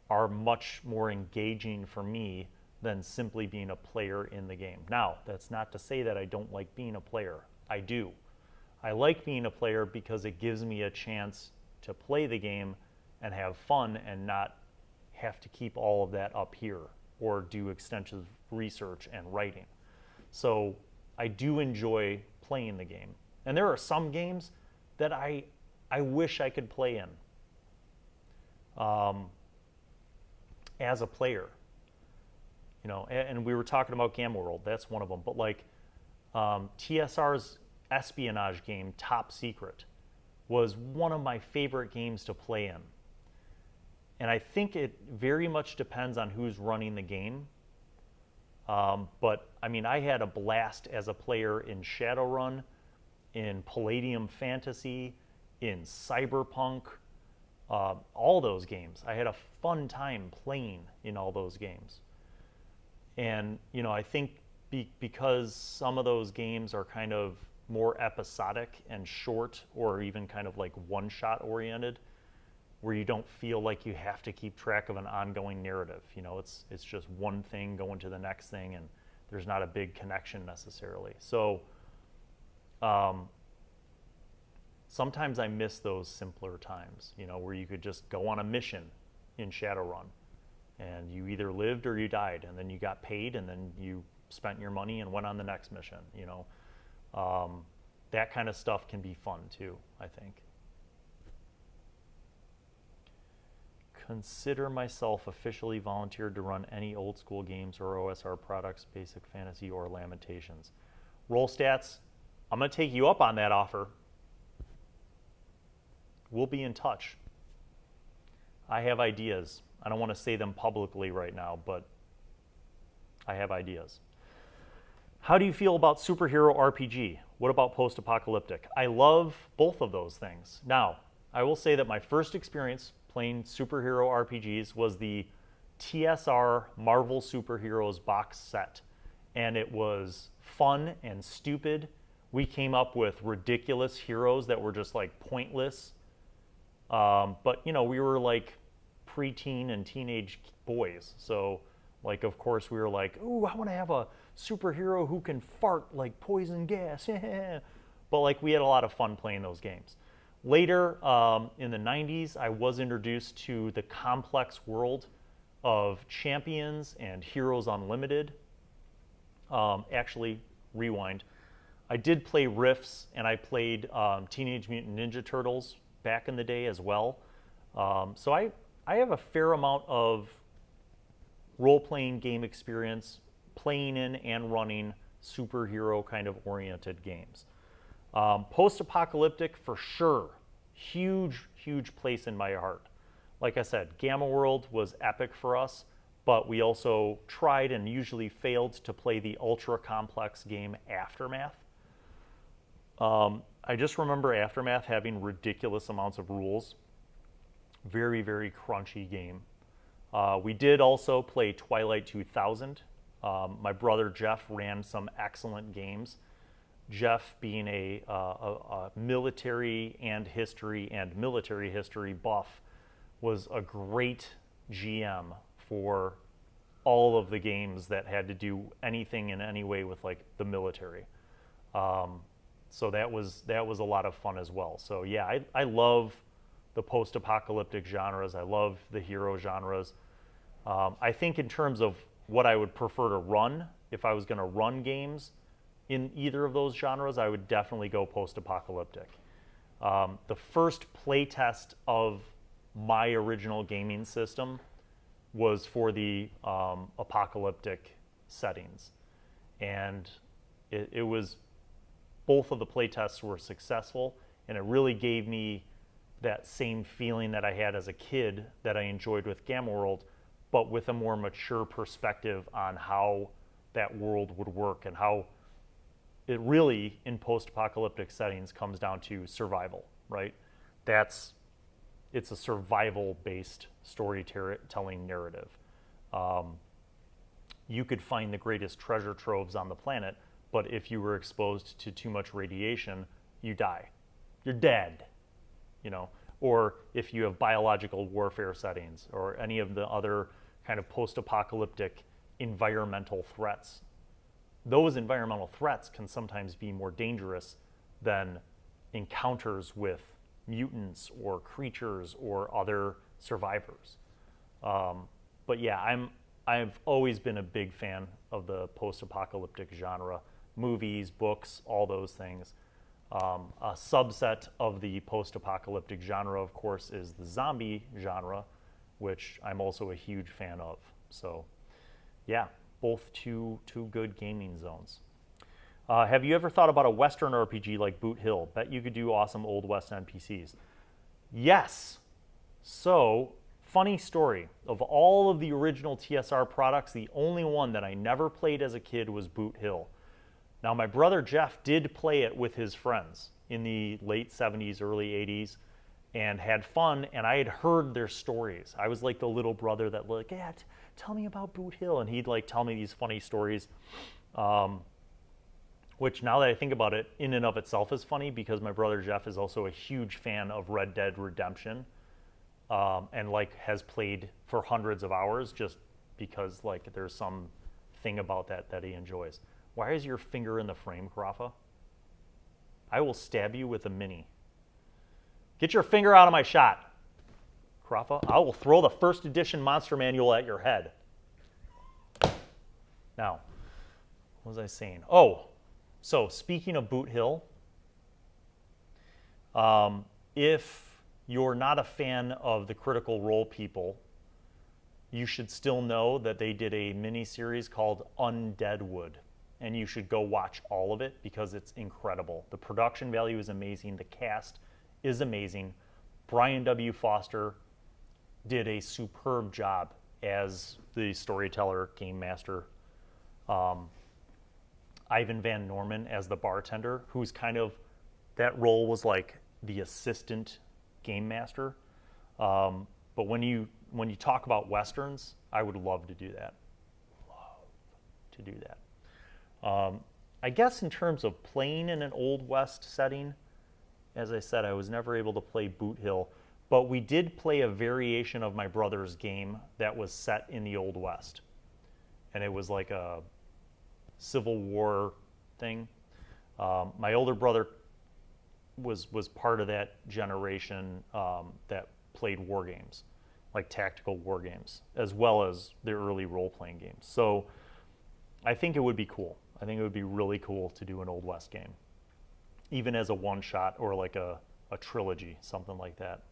are much more engaging for me than simply being a player in the game. Now, that's not to say that I don't like being a player. I do. I like being a player because it gives me a chance to play the game and have fun and not have to keep all of that up here or do extensive research and writing. So I do enjoy playing the game. And there are some games that I wish I could play in as a player. You know, and we were talking about Gamma World. That's one of them. But like TSR's espionage game, Top Secret, was one of my favorite games to play in. And I think it very much depends on who's running the game. But I mean, I had a blast as a player in Shadowrun, in Palladium Fantasy, in Cyberpunk, all those games. I had a fun time playing in all those games. And, you know, I think because some of those games are kind of more episodic and short, or even kind of like one-shot oriented, where you don't feel like you have to keep track of an ongoing narrative. You know, it's just one thing going to the next thing, and there's not a big connection necessarily. So sometimes I miss those simpler times, you know, where you could just go on a mission in Shadowrun, and you either lived or you died, and then you got paid, and then you spent your money and went on the next mission, you know. That kind of stuff can be fun too, I think. Consider myself officially volunteered to run any old school games or OSR products, Basic Fantasy or Lamentations. Roll Stats, I'm going to take you up on that offer. We'll be in touch. I have ideas. I don't want to say them publicly right now, but I have ideas. How do you feel about superhero RPG? What about post-apocalyptic? I love both of those things. Now, I will say that my first experience playing superhero RPGs was the TSR Marvel Superheroes box set. And it was fun and stupid. We came up with ridiculous heroes that were just like pointless. But, you know, we were like preteen and teenage boys. So, like, of course, we were like, ooh, I want to have a superhero who can fart like poison gas. But, like, we had a lot of fun playing those games. Later, in the 90s, I was introduced to the complex world of Champions and Heroes Unlimited. Actually, rewind. I did play Rifts, and I played Teenage Mutant Ninja Turtles back in the day as well. So I have a fair amount of role-playing game experience playing in and running superhero kind of oriented games. Post-apocalyptic, for sure. Huge, huge place in my heart. Like I said, Gamma World was epic for us, but we also tried and usually failed to play the ultra-complex game Aftermath. I just remember Aftermath having ridiculous amounts of rules, Very, very crunchy game. We did also play Twilight 2000. My brother Jeff ran some excellent games. Jeff, being a military history buff, was a great GM for all of the games that had to do anything in any way with like the military. So that was a lot of fun as well. So yeah, I love the post-apocalyptic genres. I love the hero genres. I think in terms of what I would prefer to run, if I was going to run games in either of those genres, I would definitely go post-apocalyptic. The first playtest of my original gaming system was for the apocalyptic settings. And it was, both of the playtests were successful, and it really gave me that same feeling that I had as a kid that I enjoyed with Gamma World, but with a more mature perspective on how that world would work and how it really, in post-apocalyptic settings, comes down to survival, right? It's a survival-based storytelling narrative. You could find the greatest treasure troves on the planet, but if you were exposed to too much radiation, you die. You're dead, you know? Or if you have biological warfare settings or any of the other kind of post-apocalyptic environmental threats, those environmental threats can sometimes be more dangerous than encounters with mutants or creatures or other survivors. But yeah, I've always been a big fan of the post-apocalyptic genre, movies, books, all those things. A subset of the post-apocalyptic genre, of course, is the zombie genre, which I'm also a huge fan of. So yeah, both two good gaming zones. Have you ever thought about a Western RPG like Boot Hill? Bet you could do awesome Old West NPCs. Yes. So, funny story. Of all of the original TSR products, the only one that I never played as a kid was Boot Hill. Now, my brother Jeff did play it with his friends in the late 70s, early 80s, and had fun, and I had heard their stories. I was like the little brother that like, yeah, tell me about Boot Hill, and he'd like tell me these funny stories, which now that I think about it, in and of itself is funny because my brother Jeff is also a huge fan of Red Dead Redemption, and like has played for hundreds of hours just because like there's some thing about that he enjoys. Why is your finger in the frame, Karafa? I will stab you with a mini. Get your finger out of my shot. Karafa, I will throw the first edition Monster Manual at your head. Now, what was I saying? Oh, so speaking of Boot Hill, if you're not a fan of the Critical Role people, you should still know that they did a mini-series called Undead Wood, and you should go watch all of it because it's incredible. The production value is amazing. The cast is amazing. Brian W. Foster did a superb job as the storyteller, game master. Ivan Van Norman as the bartender, who's kind of, that role was like the assistant game master. But when you talk about Westerns, I would love to do that. I guess in terms of playing in an Old West setting, as I said, I was never able to play Boot Hill, but we did play a variation of my brother's game that was set in the Old West. And it was like a Civil War thing. My older brother was part of that generation that played war games, like tactical war games, as well as the early role-playing games. So I think it would be cool. I think it would be really cool to do an Old West game, even as a one-shot or like a trilogy, something like that.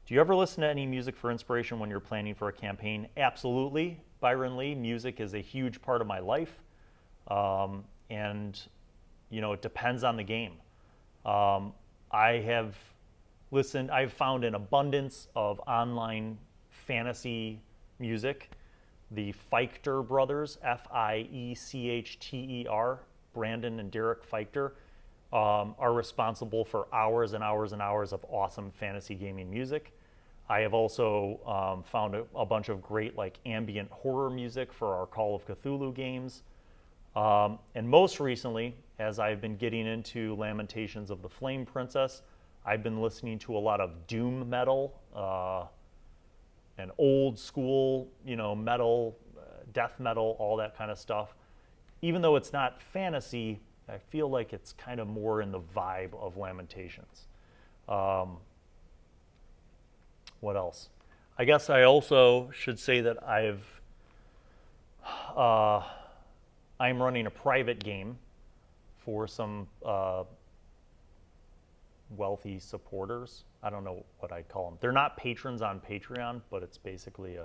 Do you ever listen to any music for inspiration when you're planning for a campaign? Absolutely. Byron Lee, music is a huge part of my life. And, you know, it depends on the game. I've found an abundance of online fantasy music. The Feichter brothers, F-I-E-C-H-T-E-R, Brandon and Derek Feichter, are responsible for hours and hours and hours of awesome fantasy gaming music. I have also found a bunch of great like ambient horror music for our Call of Cthulhu games. And most recently, as I've been getting into Lamentations of the Flame Princess, I've been listening to a lot of doom metal and old school, metal, death metal, all that kind of stuff. Even though it's not fantasy, I feel like it's kind of more in the vibe of Lamentations. What else? I guess I also should say that I'm running a private game for some wealthy supporters. I don't know what I'd call them. They're not patrons on Patreon, but it's basically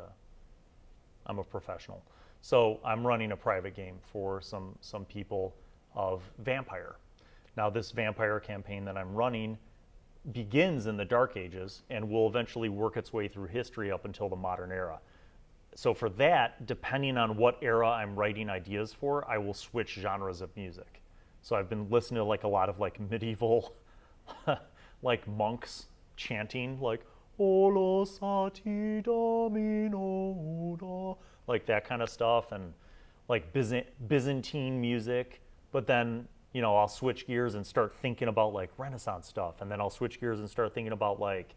I'm a professional. So I'm running a private game for some people of Vampire. Now this Vampire campaign that I'm running begins in the Dark Ages and will eventually work its way through history up until the modern era. So for that, depending on what era I'm writing ideas for, I will switch genres of music. So I've been listening to like a lot of like medieval like monks chanting like Ola Sati Domino Da, like that kind of stuff, and like Byzantine music. But then, I'll switch gears and start thinking about like Renaissance stuff, and then I'll switch gears and start thinking about like,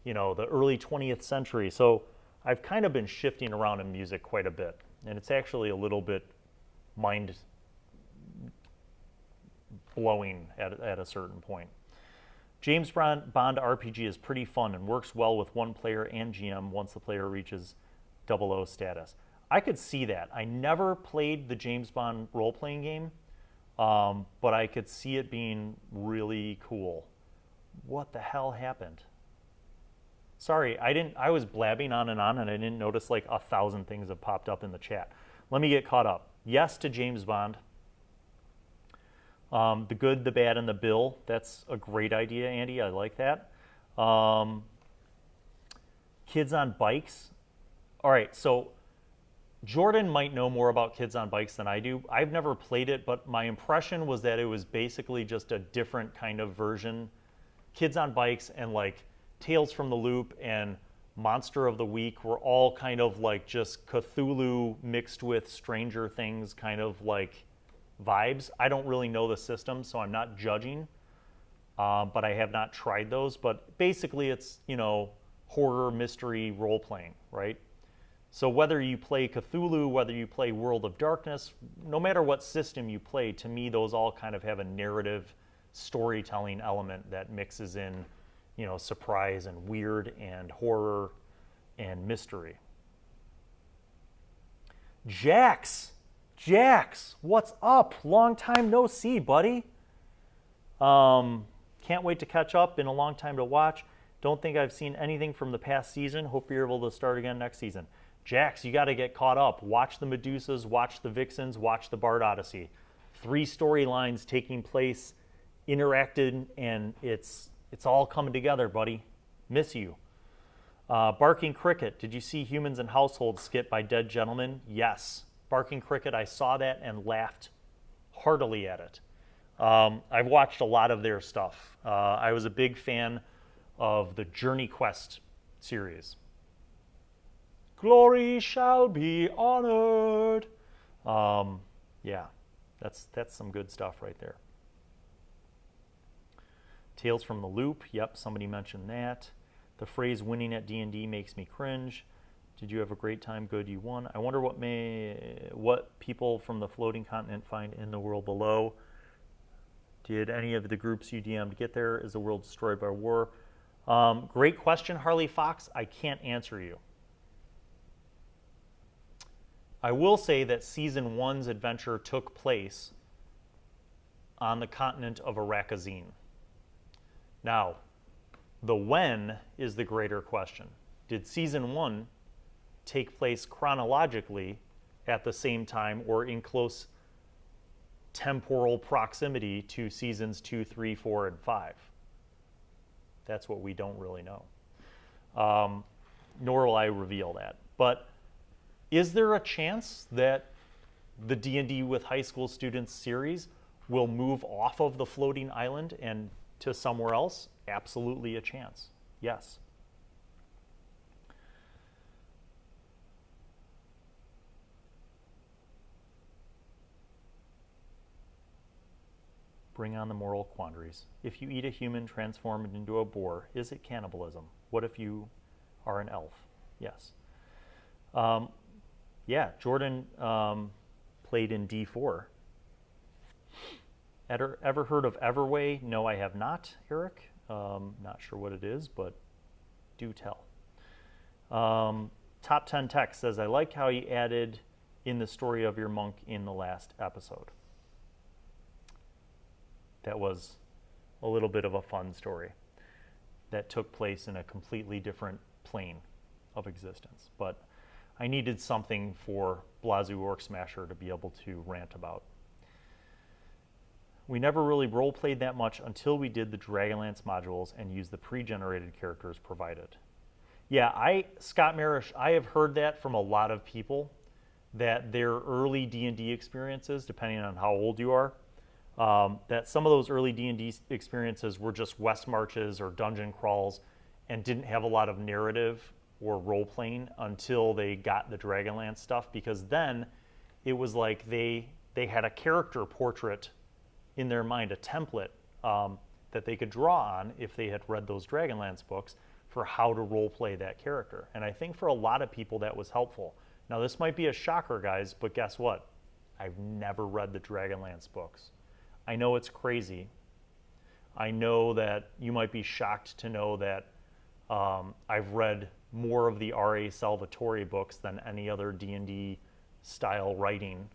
the early 20th century. So I've kind of been shifting around in music quite a bit, and it's actually a little bit mind blowing at a certain point. James Bond RPG is pretty fun and works well with one player and GM once the player reaches 00 status. I could see that. I never played the James Bond role-playing game, but I could see it being really cool. What the hell happened? Sorry, I was blabbing on and I didn't notice like 1,000 things have popped up in the chat. Let me get caught up. Yes to James Bond. The Good, the Bad, and the Bill. That's a great idea, Andy. I like that. Kids on Bikes. All right, so Jordan might know more about Kids on Bikes than I do. I've never played it, but my impression was that it was basically just a different kind of version. Kids on Bikes and like Tales from the Loop and Monster of the Week were all kind of like just Cthulhu mixed with Stranger Things kind of like vibes. I don't really know the system, so I'm not judging, but I have not tried those. But basically it's, horror, mystery, role-playing, right? So whether you play Cthulhu, whether you play World of Darkness, no matter what system you play, to me those all kind of have a narrative storytelling element that mixes in, surprise and weird and horror and mystery. Jax, what's up? Long time no see, buddy. Can't wait to catch up. Been a long time to watch. Don't think I've seen anything from the past season. Hope you're able to start again next season. Jax, you got to get caught up. Watch the Medusas, watch the Vixens, watch the Bard Odyssey. 3 storylines taking place, interacted, and it's all coming together, buddy. Miss you. Barking Cricket, did you see Humans and Households skit by Dead Gentleman? Yes. Barking Cricket, I saw that and laughed heartily at it. I've watched a lot of their stuff. I was a big fan of the Journey Quest series. Glory shall be honored. Yeah, that's some good stuff right there. Tales from the Loop. Yep, somebody mentioned that. The phrase winning at D&D makes me cringe. Did you have a great time? Good, you won. I wonder what people from the floating continent find in the world below. Did any of the groups you DM'd get there? Is the world destroyed by war? Great question, Harley Fox. I can't answer you. I will say that Season 1's adventure took place on the continent of Arrakazine. Now, the when is the greater question. Did Season 1 take place chronologically at the same time or in close temporal proximity to Seasons 2, 3, 4, and 5? That's what we don't really know. Nor will I reveal that. But is there a chance that the D&D with high school students series will move off of the floating island and to somewhere else? Absolutely a chance. Yes. Bring on the moral quandaries. If you eat a human transformed into a boar, is it cannibalism? What if you are an elf? Yes. Yeah, Jordan played in D4. Ever heard of Everway? No, I have not, Eric. Not sure what it is, but do tell. Top 10 Tech says, I like how you added in the story of your monk in the last episode. That was a little bit of a fun story that took place in a completely different plane of existence. But I needed something for Blazu Orc Smasher to be able to rant about. We never really role-played that much until we did the Dragonlance modules and used the pre-generated characters provided. Yeah, Scott Marish, I have heard that from a lot of people, that their early D&D experiences, depending on how old you are, that some of those early D&D experiences were just West Marches or dungeon crawls and didn't have a lot of narrative or role-playing until they got the Dragonlance stuff, because then it was like they had a character portrait in their mind, a template that they could draw on if they had read those Dragonlance books for how to role-play that character. And I think for a lot of people that was helpful. Now this might be a shocker, guys, but guess what? I've never read the Dragonlance books. I know it's crazy. I know that you might be shocked to know that I've read more of the R.A. Salvatore books than any other D&D style writing.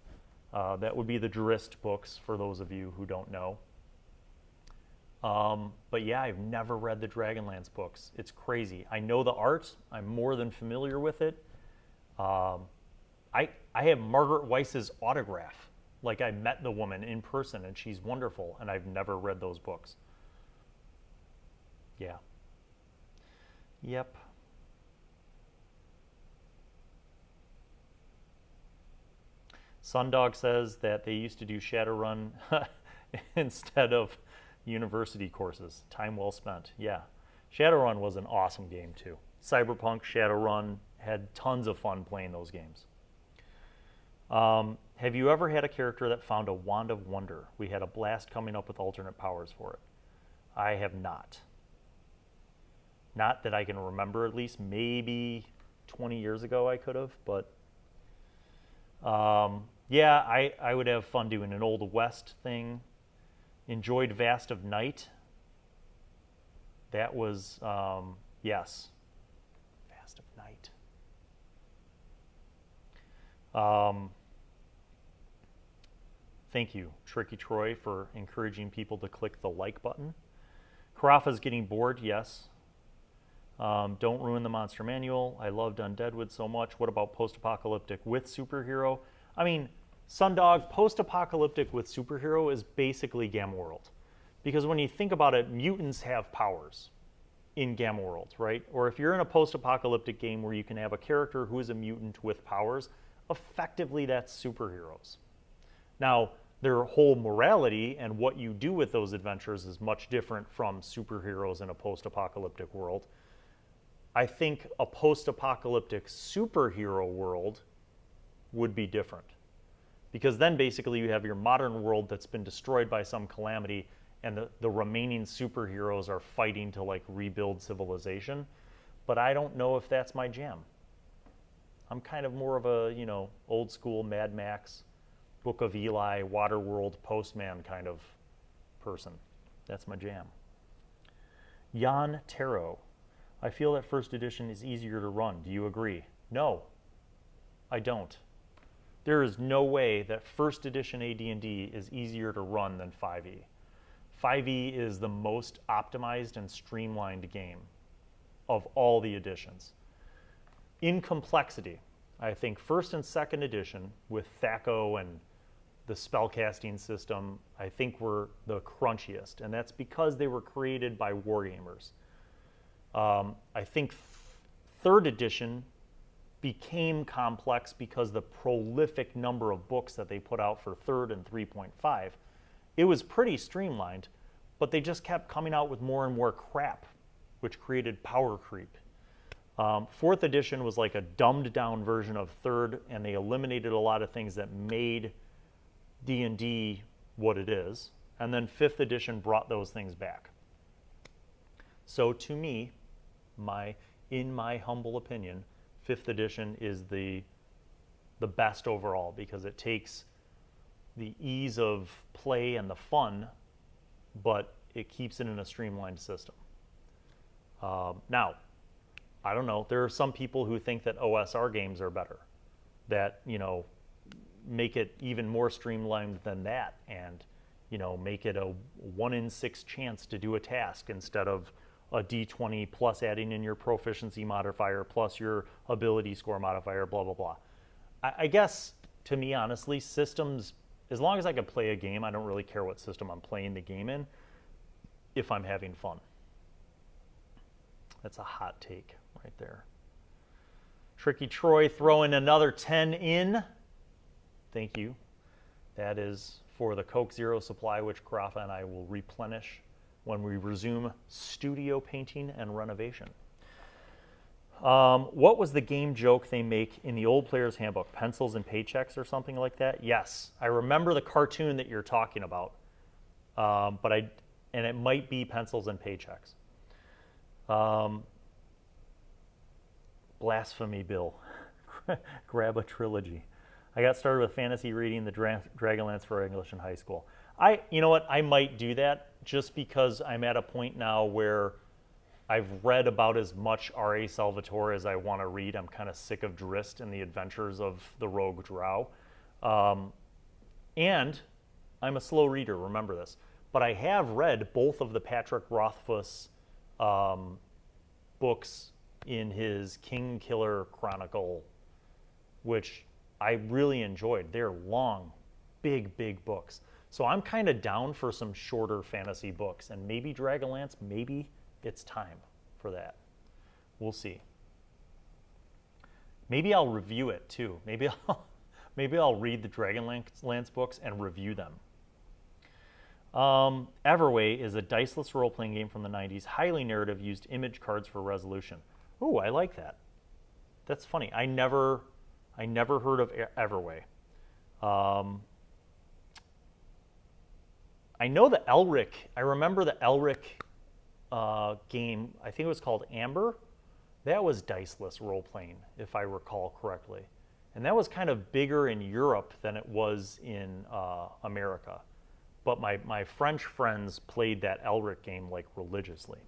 That would be the Jurist books, for those of you who don't know. But yeah, I've never read the Dragonlance books. It's crazy. I know the art. I'm more than familiar with it. I have Margaret Weiss's autograph. Like, I met the woman in person, and she's wonderful, and I've never read those books. Yeah. Yep. Sundog says that they used to do Shadowrun instead of university courses. Time well spent. Yeah. Shadowrun was an awesome game, too. Cyberpunk, Shadowrun, had tons of fun playing those games. Have you ever had a character that found a Wand of Wonder? We had a blast coming up with alternate powers for it. I have not. Not that I can remember, at least. Maybe 20 years ago I could have, but yeah, I would have fun doing an Old West thing. Enjoyed Vast of Night. That was, yes. Vast of Night. Thank you, Tricky Troy, for encouraging people to click the like button. Karafa's getting bored, yes. Don't ruin the monster manual. I loved Undead Wood so much. What about post-apocalyptic with superhero? I mean, Sundog, post-apocalyptic with superhero is basically Gamma World. Because when you think about it, mutants have powers in Gamma World, right? Or if you're in a post-apocalyptic game where you can have a character who is a mutant with powers, effectively that's superheroes. Now, their whole morality and what you do with those adventures is much different from superheroes in a post-apocalyptic world. I think a post-apocalyptic superhero world would be different. Because then basically you have your modern world that's been destroyed by some calamity, and the remaining superheroes are fighting to like rebuild civilization. But I don't know if that's my jam. I'm kind of more of a, you know, old school Mad Max, Book of Eli, Waterworld, Postman kind of person. That's my jam. Jan Tarot. I feel that first edition is easier to run. Do you agree? No, I don't. There is no way that first edition AD&D is easier to run than 5e. 5e is the most optimized and streamlined game of all the editions. In complexity, I think first and second edition with THAC0 and the spellcasting system, I think were the crunchiest, and that's because they were created by wargamers. I think third edition became complex because the prolific number of books that they put out for third and 3.5. It was pretty streamlined, but they just kept coming out with more and more crap, which created power creep. Fourth edition was like a dumbed down version of third, and they eliminated a lot of things that made D&D what it is. And then 5th edition brought those things back. So to me, in my humble opinion, 5th edition is the best overall because it takes the ease of play and the fun, but it keeps it in a streamlined system. Now, I don't know. There are some people who think that OSR games are better, that, make it even more streamlined than that, and, make it a 1 in 6 chance to do a task instead of a D20 plus adding in your proficiency modifier plus your ability score modifier, blah, blah, blah. I guess, to me, honestly, systems, as long as I can play a game, I don't really care what system I'm playing the game in if I'm having fun. That's a hot take right there. Tricky Troy throwing another 10 in. Thank you. That is for the Coke Zero supply, which Karafa and I will replenish when we resume studio painting and renovation. What was the game joke they make in the old player's handbook? Pencils and paychecks or something like that? Yes, I remember the cartoon that you're talking about, and it might be pencils and paychecks. Blasphemy Bill. Grab a trilogy. I got started with fantasy reading the Dragonlance for English in high school. You know what? I might do that just because I'm at a point now where I've read about as much R.A. Salvatore as I want to read. I'm kind of sick of Drizzt and the adventures of the rogue drow. And I'm a slow reader, remember this. But I have read both of the Patrick Rothfuss books in his King Killer Chronicle, which I really enjoyed. They're long, big books. So I'm kind of down for some shorter fantasy books, and maybe Dragonlance, maybe it's time for that. We'll see. Maybe I'll review it too. Maybe I'll read the Dragonlance books and review them. Everway is a diceless role-playing game from the 90s, highly narrative, used image cards for resolution. Ooh, I like that. That's funny. I never heard of Everway. I know the Elric. I remember the Elric game. I think it was called Amber. That was diceless role-playing, if I recall correctly. And that was kind of bigger in Europe than it was in America. But my French friends played that Elric game like religiously.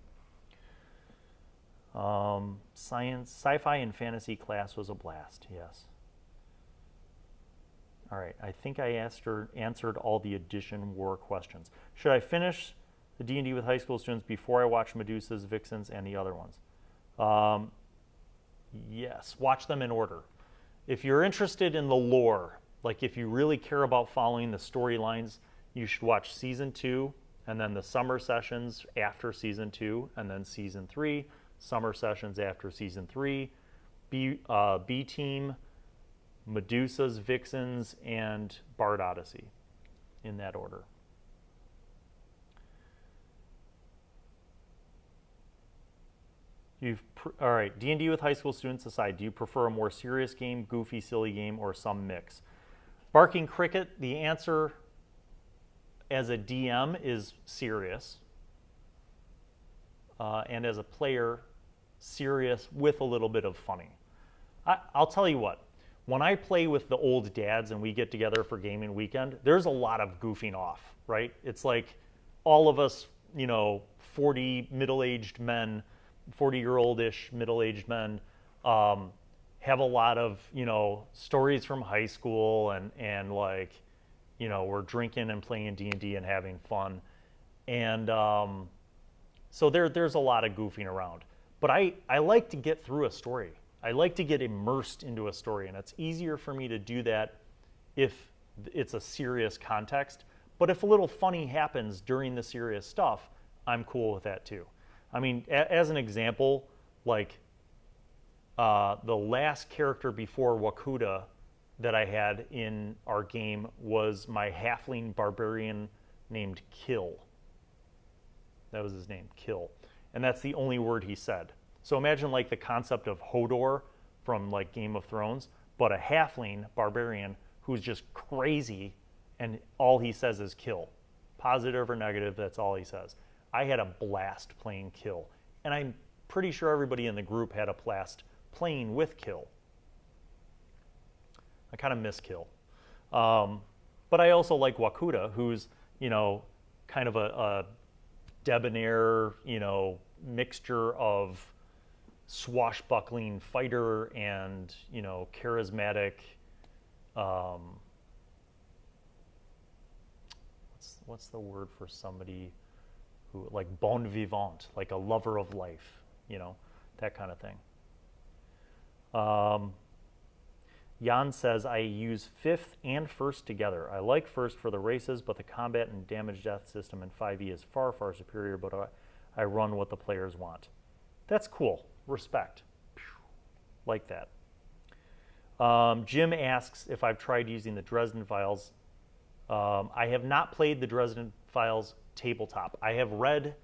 Sci-fi and fantasy class was a blast, yes. All right, I think I answered all the Edition War questions. Should I finish the D&D with high school students before I watch Medusas, Vixens, and the other ones? Yes, watch them in order. If you're interested in the lore, like if you really care about following the storylines, you should watch Season 2, and then the summer sessions after Season 2, and then Season 3, summer sessions after Season 3, B-Team, Medusas, Vixens, and Bard Odyssey, in that order. All right, D&D with high school students aside, do you prefer a more serious game, goofy, silly game, or some mix? Barking Cricket, the answer as a DM is serious, and as a player, serious with a little bit of funny. I'll tell you what, when I play with the old dads and we get together for gaming weekend, there's a lot of goofing off, right? It's like all of us, 40 middle-aged men, 40-year-old-ish middle-aged men have a lot of, stories from high school and like, we're drinking and playing D&D and having fun. And so there's a lot of goofing around. But I like to get through a story. I like to get immersed into a story, and it's easier for me to do that if it's a serious context. But if a little funny happens during the serious stuff, I'm cool with that too. I mean, as an example, like the last character before Wakuda that I had in our game was my halfling barbarian named Kill. That was his name, Kill. And that's the only word he said. So imagine like the concept of Hodor from like Game of Thrones, but a halfling barbarian who's just crazy and all he says is kill. positive or negative, that's all he says. I had a blast playing Kill, and I'm pretty sure everybody in the group had a blast playing with Kill. I kind of miss Kill. But I also like Wakuda, who's, kind of a debonair, mixture of swashbuckling fighter and, charismatic, what's the word for somebody who, like bon vivant, like a lover of life, that kind of thing. Jan says, I use 5th and 1st together. I like 1st for the races, but the combat and damage death system in 5e is far, far superior, but I run what the players want. That's cool. Respect. Like that. Jim asks if I've tried using the Dresden Files. I have not played the Dresden Files tabletop. I have read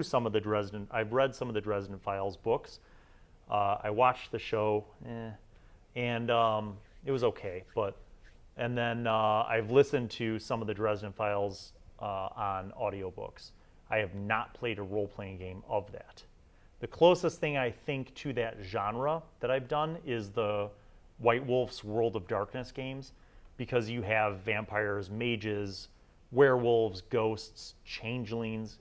some of the Dresden Files books. I watched the show, and it was okay. And then I've listened to some of the Dresden Files on audiobooks. I have not played a role-playing game of that. The closest thing I think to that genre that I've done is the White Wolf's World of Darkness games, because you have vampires, mages, werewolves, ghosts, changelings.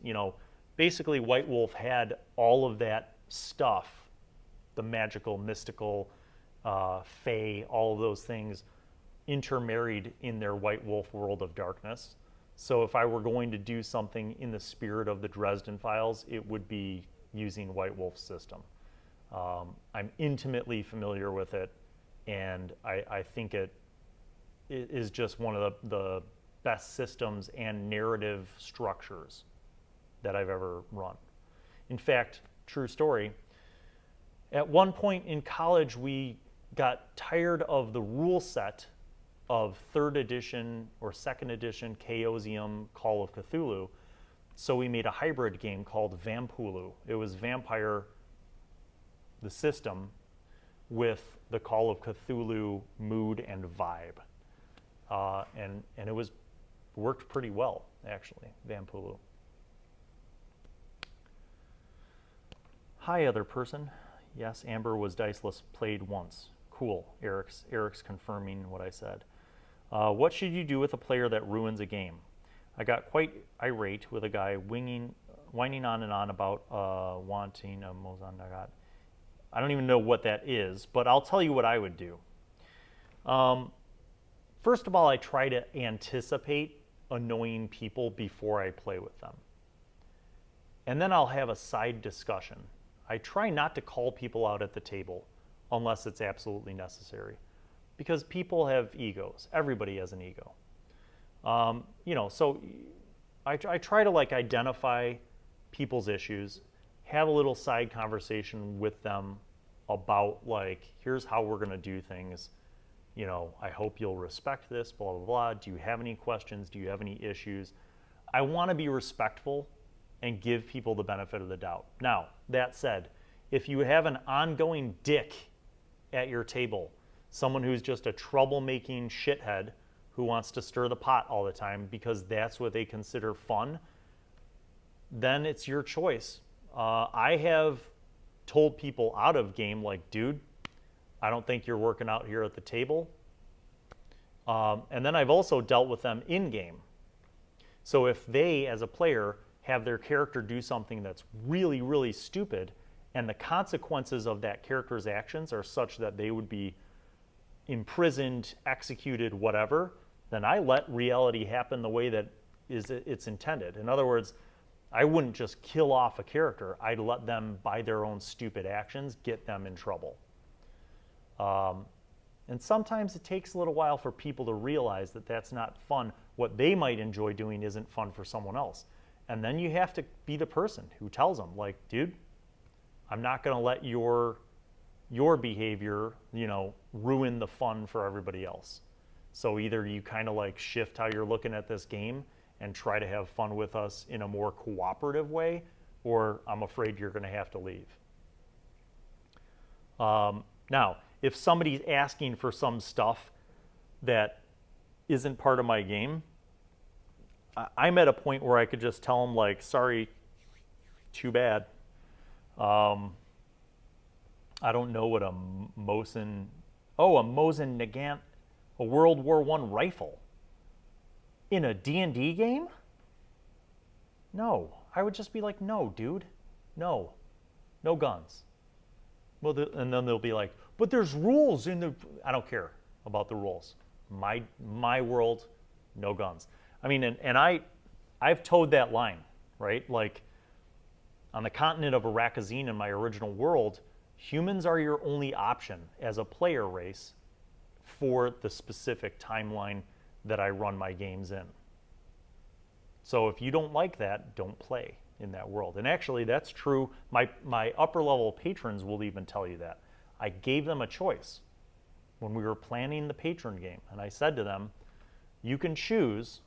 Basically White Wolf had all of that stuff, the magical, mystical, fae, all of those things intermarried in their White Wolf World of Darkness. So if I were going to do something in the spirit of the Dresden Files, it would be using White Wolf's system. I'm intimately familiar with it, and I think it is just one of the best systems and narrative structures that I've ever run. In fact, true story, at one point in college, we got tired of the rule set of 3rd edition or 2nd edition Chaosium Call of Cthulhu, so we made a hybrid game called Vampulu. It was Vampire, the system, with the Call of Cthulhu mood and vibe. And it worked pretty well, actually, Vampulu. Hi, other person. Yes, Amber was diceless, played once. Cool, Eric's confirming what I said. What should you do with a player that ruins a game? I got quite irate with a guy whining on and on about wanting a Mozandagat. I don't even know what that is, but I'll tell you what I would do. First of all, I try to anticipate annoying people before I play with them. And then I'll have a side discussion. I try not to call people out at the table unless it's absolutely necessary, because people have egos. Everybody has an ego. So I try to identify people's issues, have a little side conversation with them about here's how we're going to do things. I hope you'll respect this, blah, blah, blah. Do you have any questions? Do you have any issues? I want to be respectful and give people the benefit of the doubt. Now, that said, if you have an ongoing dick at your table, someone who's just a troublemaking shithead who wants to stir the pot all the time because that's what they consider fun, then it's your choice. I have told people out of game, dude, I don't think you're working out here at the table. And then I've also dealt with them in game. So if they, as a player, have their character do something that's really, really stupid, and the consequences of that character's actions are such that they would be imprisoned, executed, whatever, then I let reality happen the way that it's intended. In other words, I wouldn't just kill off a character. I'd let them, by their own stupid actions, get them in trouble. And sometimes it takes a little while for people to realize that that's not fun. What they might enjoy doing isn't fun for someone else. And then you have to be the person who tells them, dude, I'm not going to let your behavior, ruin the fun for everybody else. So either you kind of shift how you're looking at this game and try to have fun with us in a more cooperative way, or I'm afraid you're going to have to leave. Now, if somebody's asking for some stuff that isn't part of my game, I'm at a point where I could just tell them, like, sorry, too bad. I don't know what a Mosin Nagant, a World War I rifle in a D&D game? No. I would just be like, no, dude. No. No guns. Well, and then they'll be like, but there's rules in the... I don't care about the rules. My world, no guns. I mean, and I've towed that line, right? Like, on the continent of Arrakazine in my original world, humans are your only option as a player race for the specific timeline that I run my games in. So if you don't like that, don't play in that world. And actually, that's true. My upper level patrons will even tell you that. I gave them a choice when we were planning the patron game, and I said to them, you can choose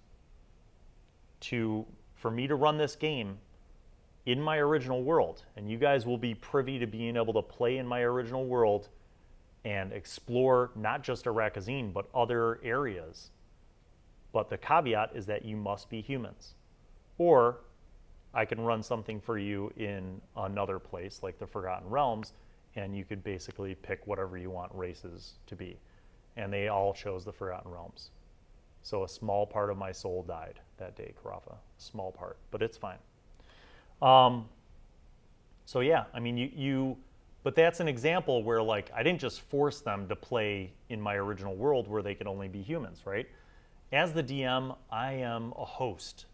for me to run this game in my original world, and you guys will be privy to being able to play in my original world and explore not just Arrakazine, but other areas. But the caveat is that you must be humans. Or I can run something for you in another place, like the Forgotten Realms, and you could basically pick whatever you want races to be. And they all chose the Forgotten Realms. So a small part of my soul died that day, Karafa. A small part, but it's fine. So yeah, I mean, but that's an example where, like, I didn't just force them to play in my original world where they could only be humans, right? As the DM, I am a host.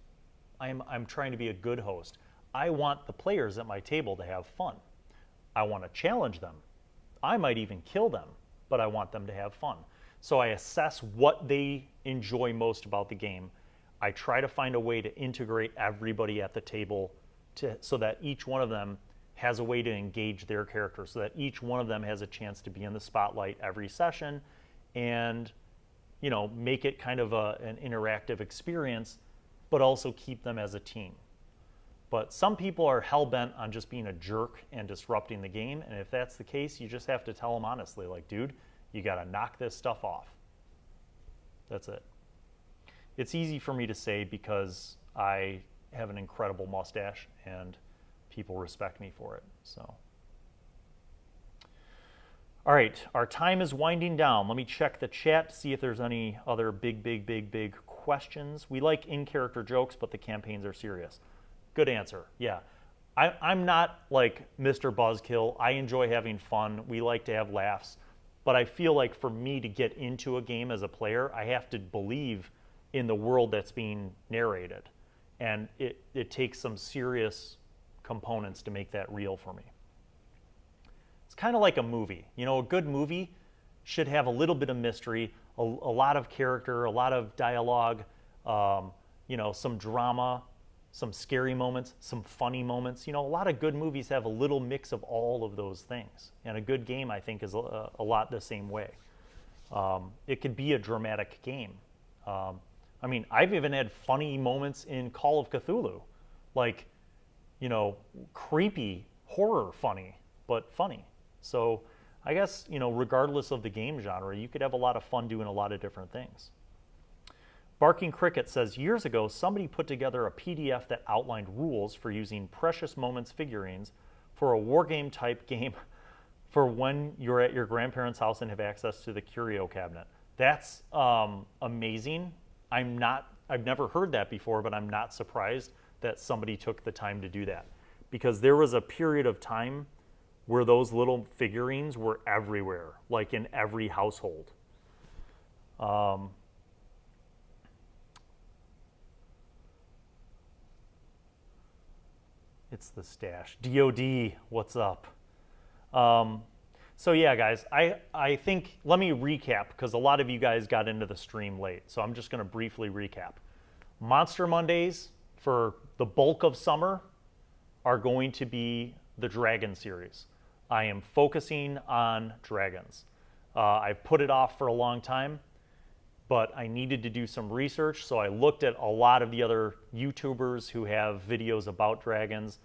I'm trying to be a good host. I want the players at my table to have fun. I want to challenge them. I might even kill them, but I want them to have fun. So I assess what they enjoy most about the game. I try to find a way to integrate everybody at the table so that each one of them has a way to engage their character, so that each one of them has a chance to be in the spotlight every session and, you know, make it kind of an interactive experience, but also keep them as a team. But some people are hell-bent on just being a jerk and disrupting the game, and if that's the case, you just have to tell them honestly, like, dude, you got to knock this stuff off. That's it. It's easy for me to say because I have an incredible mustache and people respect me for it. So, all right, our time is winding down. Let me check the chat to see if there's any other big questions. We like in-character jokes, but the campaigns are serious. Good answer. Yeah. I'm not like Mr. Buzzkill. I enjoy having fun. We like to have laughs. But I feel like for me to get into a game as a player, I have to believe in the world that's being narrated. And it takes some serious components to make that real for me. It's kind of like a movie. You know, a good movie should have a little bit of mystery, a lot of character, a lot of dialogue, you know, some drama, some scary moments, some funny moments. You know, a lot of good movies have a little mix of all of those things. And a good game, I think, is a lot the same way. It could be a dramatic game. I mean, I've even had funny moments in Call of Cthulhu. Like, you know, creepy, horror funny, but funny. So I guess, you know, regardless of the game genre, you could have a lot of fun doing a lot of different things. Barking Cricket says, years ago, somebody put together a PDF that outlined rules for using Precious Moments figurines for a wargame type game for when you're at your grandparents' house and have access to the curio cabinet. That's amazing. I've never heard that before, but I'm not surprised that somebody took the time to do that, because there was a period of time where those little figurines were everywhere, like in every household. It's the stash. DOD, what's up? So yeah, guys, I think, let me recap, because a lot of you guys got into the stream late, so I'm just going to briefly recap. Monster Mondays for the bulk of summer are going to be the Dragon series. I am focusing on dragons. I've put it off for a long time, but I needed to do some research, so I looked at a lot of the other YouTubers who have videos about dragons.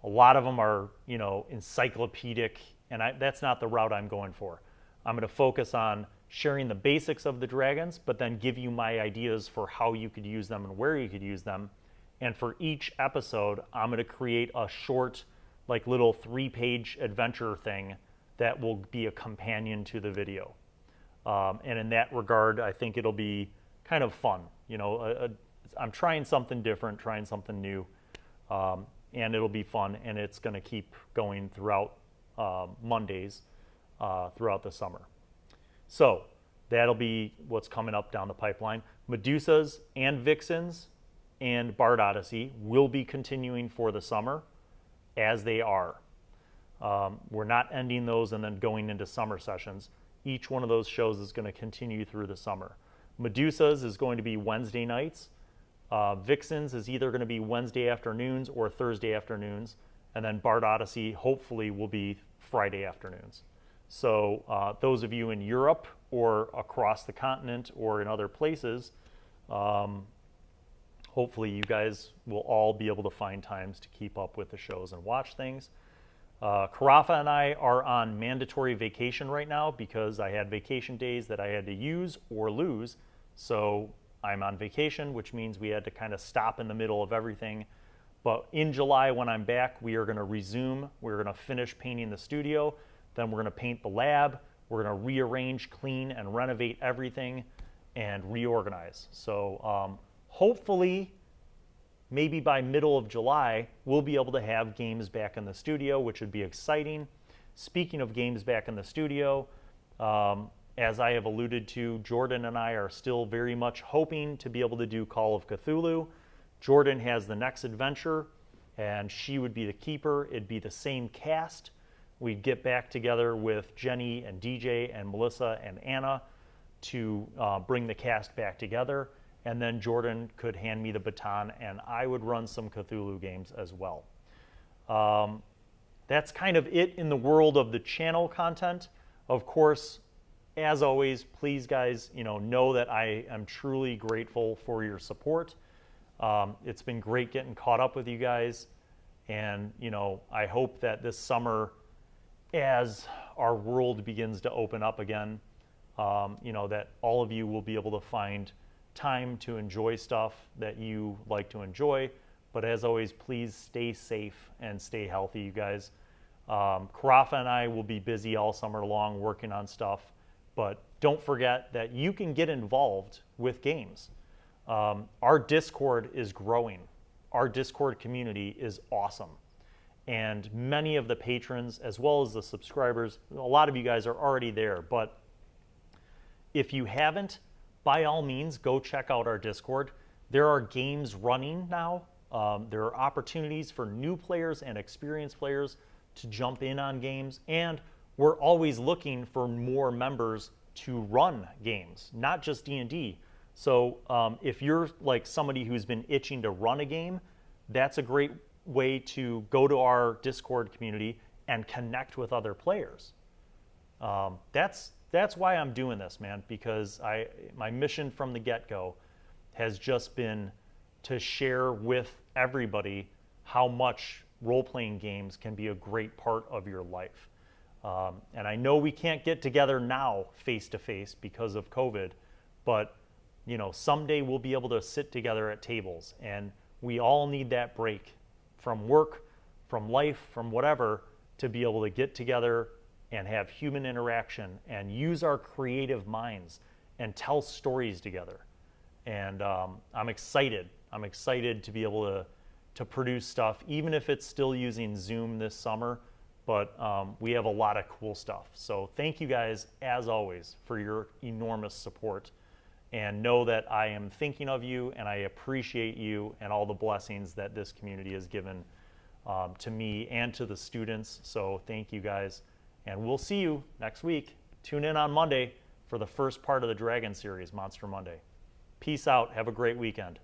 A lot of them are, you know, encyclopedic, and that's not the route I'm going for. I'm going to focus on sharing the basics of the dragons, but then give you my ideas for how you could use them and where you could use them. And for each episode, I'm going to create a short, like little 3-page adventure thing that will be a companion to the video. And in that regard, I think it'll be kind of fun. You know, I'm trying something different, trying something new, and it'll be fun, and it's going to keep going throughout Mondays throughout the summer. So that'll be what's coming up down the pipeline. Medusas and Vixens and Bard Odyssey will be continuing for the summer as they are. We're not ending those and then going into summer sessions. Each one of those shows is going to continue through the summer. Medusas is going to be Wednesday nights. Vixens is either going to be Wednesday afternoons or Thursday afternoons. And then Bard Odyssey hopefully will be Friday afternoons. So those of you in Europe or across the continent or in other places, hopefully you guys will all be able to find times to keep up with the shows and watch things. Carafa and I are on mandatory vacation right now because I had vacation days that I had to use or lose. So I'm on vacation, which means we had to kind of stop in the middle of everything. But in July, when I'm back, we are going to resume. We're going to finish painting the studio. Then we're going to paint the lab. We're going to rearrange, clean, and renovate everything and reorganize. So hopefully, maybe by middle of July, we'll be able to have games back in the studio, which would be exciting. Speaking of games back in the studio, as I have alluded to, Jordan and I are still very much hoping to be able to do Call of Cthulhu. Jordan has the next adventure, and she would be the keeper. It'd be the same cast. We'd get back together with Jenny and DJ and Melissa and Anna to bring the cast back together. And then Jordan could hand me the baton, and I would run some Cthulhu games as well. That's kind of it in the world of the channel content. Of course, as always, please guys, know that I am truly grateful for your support. It's been great getting caught up with you guys, and I hope that this summer, as our world begins to open up again, that all of you will be able to find time to enjoy stuff that you like to enjoy. But as always, please stay safe and stay healthy, you guys. Carafa and I will be busy all summer long working on stuff, but don't forget that you can get involved with games. Our Discord is growing. Our Discord community is awesome. And many of the patrons, as well as the subscribers, a lot of you guys are already there, but if you haven't, by all means, go check out our Discord. There are games running now. There are opportunities for new players and experienced players to jump in on games. And we're always looking for more members to run games, not just D&D. So if you're like somebody who's been itching to run a game, that's a great way to go to our Discord community and connect with other players. That's why I'm doing this, man, because my mission from the get-go has just been to share with everybody how much role-playing games can be a great part of your life. And I know we can't get together now face-to-face because of COVID, but someday we'll be able to sit together at tables, and we all need that break from work, from life, from whatever, to be able to get together and have human interaction and use our creative minds and tell stories together. And I'm excited. I'm excited to be able to produce stuff, even if it's still using Zoom this summer, but we have a lot of cool stuff. So thank you guys, as always, for your enormous support. And know that I am thinking of you, and I appreciate you and all the blessings that this community has given to me and to the students. So thank you guys. And we'll see you next week. Tune in on Monday for the first part of the Dragon series, Monster Monday. Peace out. Have a great weekend.